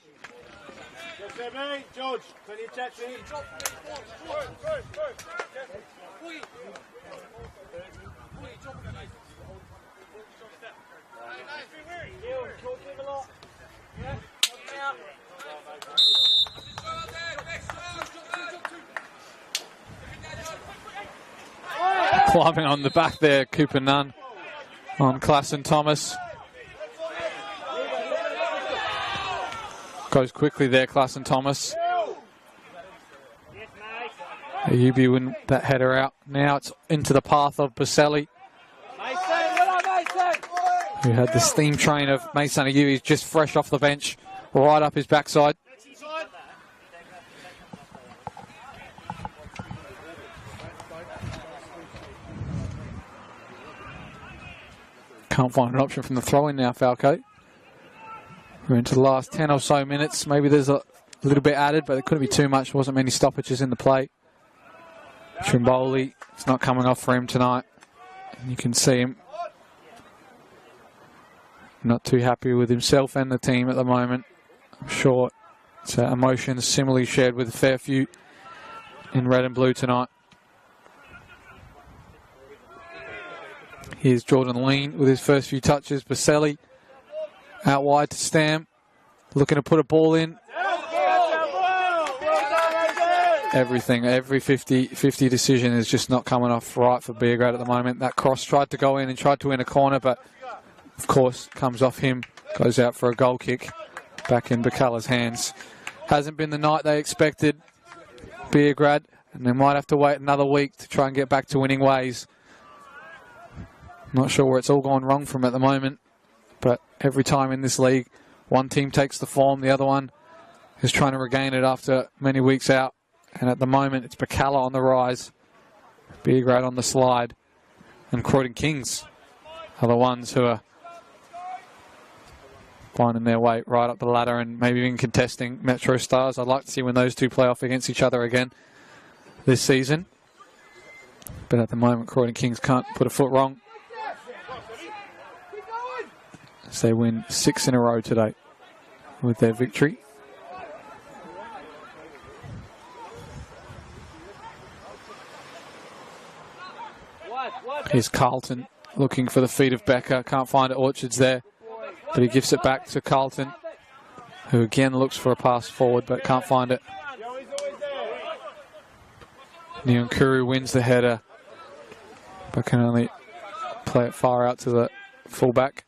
Climbing on the back there, Cooper Nunn on Klassen Thomas. Goes quickly there, Klassen Thomas. Ayubi win that header out. Now it's into the path of Baselli, who had the steam train of Mason Ayubi just fresh off the bench, right up his backside. Can't find an option from the throw-in now, Falco. We're into the last 10 or so minutes. Maybe there's a little bit added, but there couldn't be too much. There wasn't many stoppages in the play. Trimboli, it's not coming off for him tonight. And you can see him not too happy with himself and the team at the moment. I'm sure it's emotions similarly shared with a fair few in red and blue tonight. Here's Jordan Lean with his first few touches. Baselli out wide to Stam, looking to put a ball in. Everything, every 50-50 decision is just not coming off right for Beograd at the moment. That cross tried to go in and tried to win a corner, but of course comes off him, goes out for a goal kick. Back in Birkalla's hands. Hasn't been the night they expected, Beograd, and they might have to wait another week to try and get back to winning ways. Not sure where it's all gone wrong from at the moment, but every time in this league, one team takes the form, the other one is trying to regain it after many weeks out. And at the moment, it's Birkalla on the rise, Beograd on the slide, and Croydon Kings are the ones who are finding their way right up the ladder and maybe even contesting Metro Stars. I'd like to see when those two play off against each other again this season. But at the moment, Croydon Kings can't put a foot wrong, as they win 6 in a row today with their victory. Here's Carlton looking for the feet of Becker. Can't find it. Orchard's there, but he gives it back to Carlton, who again looks for a pass forward but can't find it. Nyankuru wins the header, but can only play it far out to the fullback.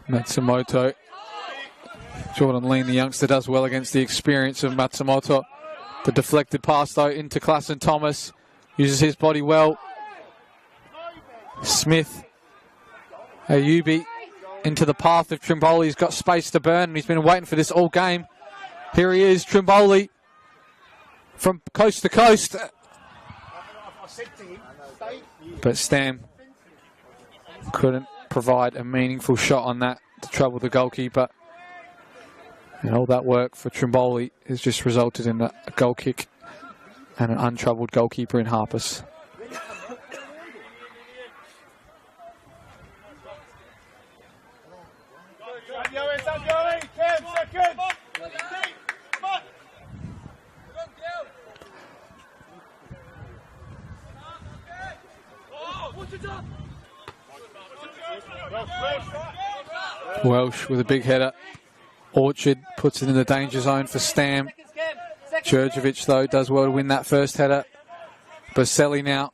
Matsumoto. Jordan Lean, the youngster, does well against the experience of Matsumoto. The deflected pass, though, into Klassen Thomas. Uses his body well. Smith. Ayubi into the path of Trimboli. He's got space to burn, and he's been waiting for this all game. Here he is, Trimboli, from coast to coast. But Stam couldn't provide a meaningful shot on that to trouble the goalkeeper. And all that work for Trimboli has just resulted in a goal kick and an untroubled goalkeeper in Harpers. Welsh with a big header. Orchard puts it in the danger zone for Stam. Djurjevic, though, does well to win that first header. Baselli now.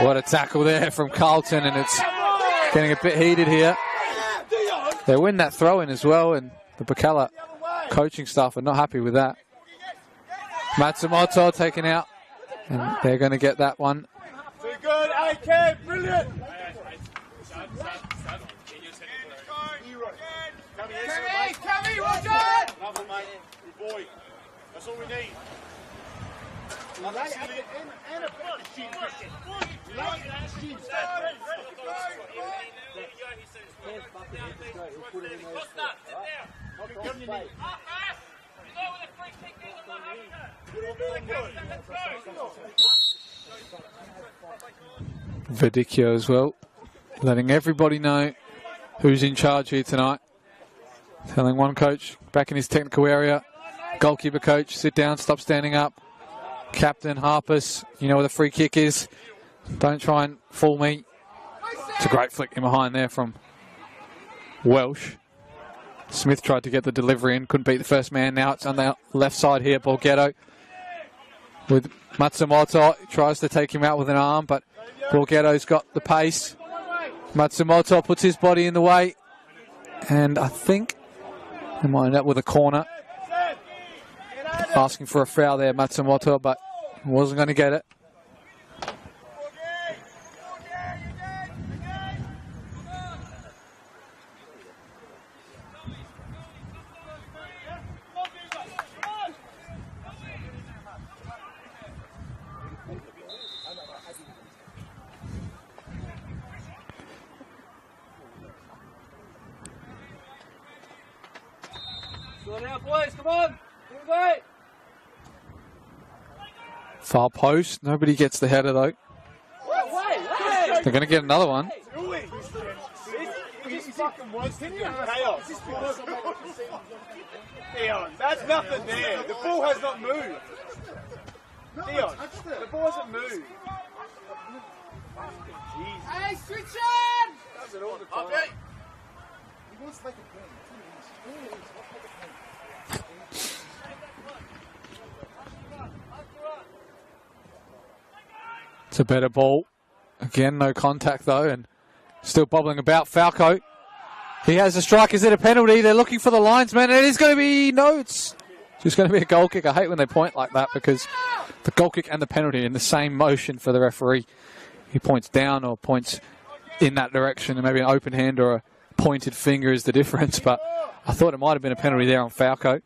What a tackle there from Carlton, and it's getting a bit heated here. They win that throw-in as well, and the Birkalla coaching staff are not happy with that. Matsumoto taken out, and they're going to get that one. Too good, AK, brilliant! Cammy, watch out! Another, mate. Good boy. That's all we need. Verdicchio as well, letting everybody know who's in charge here tonight. Telling one coach back in his technical area, goalkeeper coach, sit down, stop standing up. Captain Harpers, you know where the free kick is. Don't try and fool me. It's a great flick in behind there from Welsh. Smith tried to get the delivery in, couldn't beat the first man. Now it's on the left side here, Borghetto with Matsumoto. Tries to take him out with an arm, but Borghetto's got the pace. Matsumoto puts his body in the way, and I think they might end up with a corner. Asking for a foul there, Matsumoto, but wasn't going to get it. Go now, boys, come on. Go. Far post. Nobody gets the header though. They're going to get another one. Dion, that's nothing there. The ball has not moved. Dion, the ball hasn't moved. Hey, switch on! Does it all the time. He wants like a game. It's a better ball. Again, no contact though, and still bobbling about. Falco. He has a strike. Is it a penalty? They're looking for the linesman, and it is going to be no. It's just going to be a goal kick. I hate when they point like that because the goal kick and the penalty in the same motion for the referee. He points down or points in that direction, and maybe an open hand or a pointed finger is the difference. But I thought it might have been a penalty there on Falco.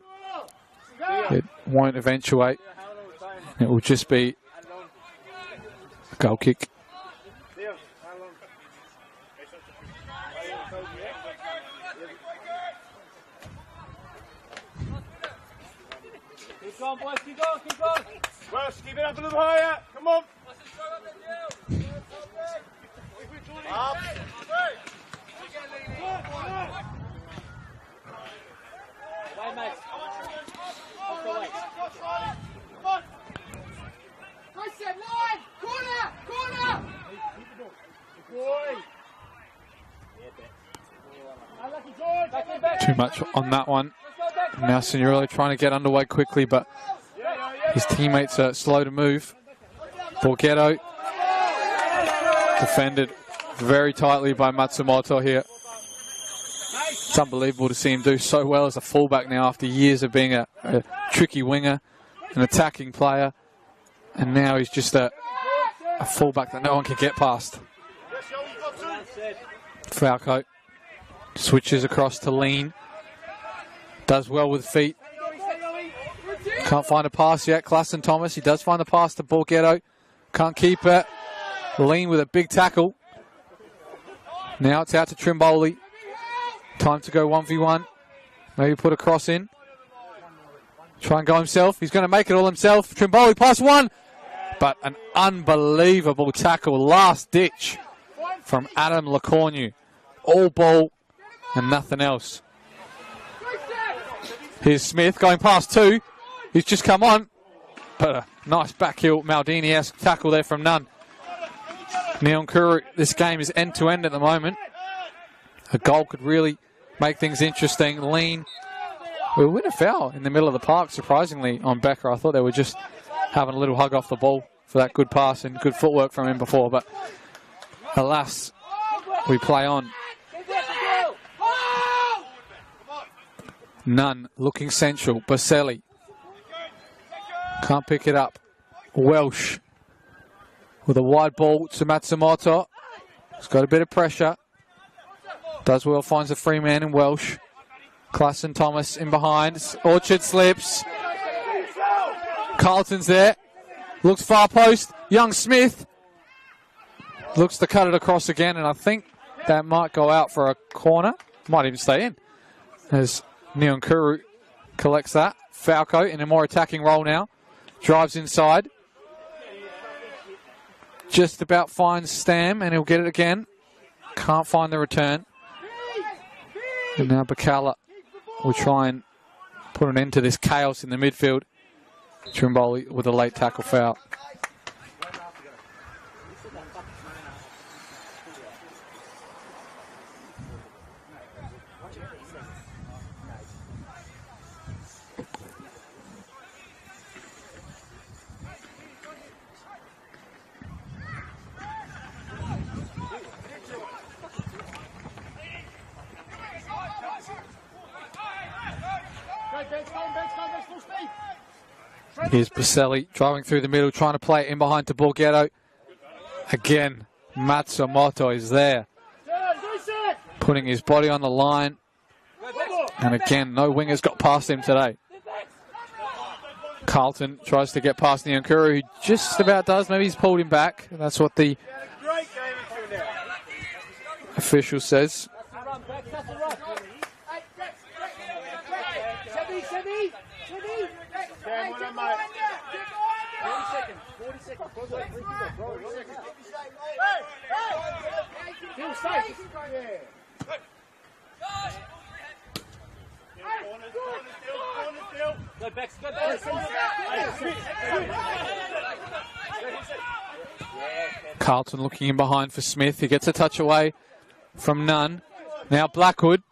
It won't eventuate. It will just be a goal kick. Keep going, boys, keep going, keep going. Welsh, keep it up a little higher. Come on. Up. Wait, mate. Come on. Nice set, line. Corner. Boy. Too much on that one. Now Signorelli trying to get underway quickly, but his teammates are slow to move. Borghetto defended very tightly by Matsumoto here. It's unbelievable to see him do so well as a fullback now after years of being a tricky winger, an attacking player, and now he's just a fullback that no one can get past. Falco switches across to Lean. Does well with feet. Can't find a pass yet. Klassen Thomas, he does find the pass to Borghetto. Can't keep it. Lean with a big tackle. Now it's out to Trimboli. Time to go 1v1. Maybe put a cross in. Try and go himself. He's going to make it all himself. Trimboli pass one. But an unbelievable tackle. Last ditch from Adam Lecornu. All ball and nothing else. Here's Smith going past two. He's just come on. But a nice back heel Maldini-esque tackle there from Nunn. Nyonkuru, this game is end-to-end at the moment. A goal could really make things interesting. Lean will win a foul in the middle of the park, surprisingly, on Becker. I thought they were just having a little hug off the ball for that good pass and good footwork from him before. But alas, we play on. Nunn looking central. Baselli can't pick it up. Welsh with a wide ball to Matsumoto. He's got a bit of pressure. Does well, finds a free man in Welsh. Klassen Thomas in behind. Orchard slips. Carlton's there. Looks far post. Young Smith looks to cut it across again, and I think that might go out for a corner. Might even stay in. As Nyonkuru collects that. Falco in a more attacking role now. Drives inside. Just about finds Stam, and he'll get it again. Can't find the return. And now Birkalla will try and put an end to this chaos in the midfield. Trimboli with a late tackle foul. Here's Baselli driving through the middle, trying to play it in behind to Borghetto. Again, Matsumoto is there, putting his body on the line. And again, no wingers got past him today. Carlton tries to get past Nyonkuru, who just about does. Maybe he's pulled him back. That's what the official says. Dan. Well done, mate. 40 seconds. Feel safe. Go back. Carlton looking in behind for Smith. He gets a touch away from Nunn. Now Blackwood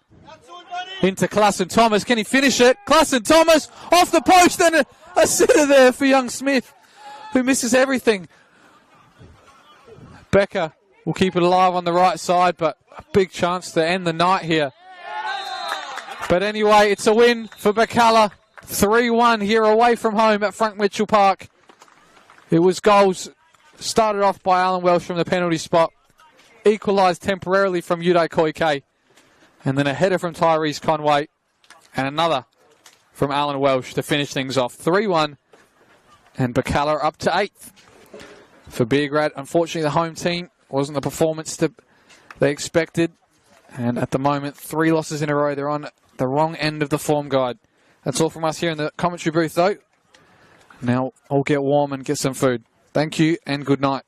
into Klassen Thomas. Can he finish it? Klassen Thomas off the post and a sitter there for young Smith, who misses everything. Becker will keep it alive on the right side, but a big chance to end the night here. But anyway, it's a win for Birkalla. 3-1 here away from home at Frank Mitchell Park. It was goals started off by Alan Welsh from the penalty spot, equalised temporarily from Uday Koike, and then a header from Tyrese Conway, and another from Alan Welsh to finish things off. 3-1, and Birkalla up to 8th. For Beograd, unfortunately the home team wasn't the performance that they expected, and at the moment 3 losses in a row. They're on the wrong end of the form guide. That's all from us here in the commentary booth though. Now I'll get warm and get some food. Thank you and good night.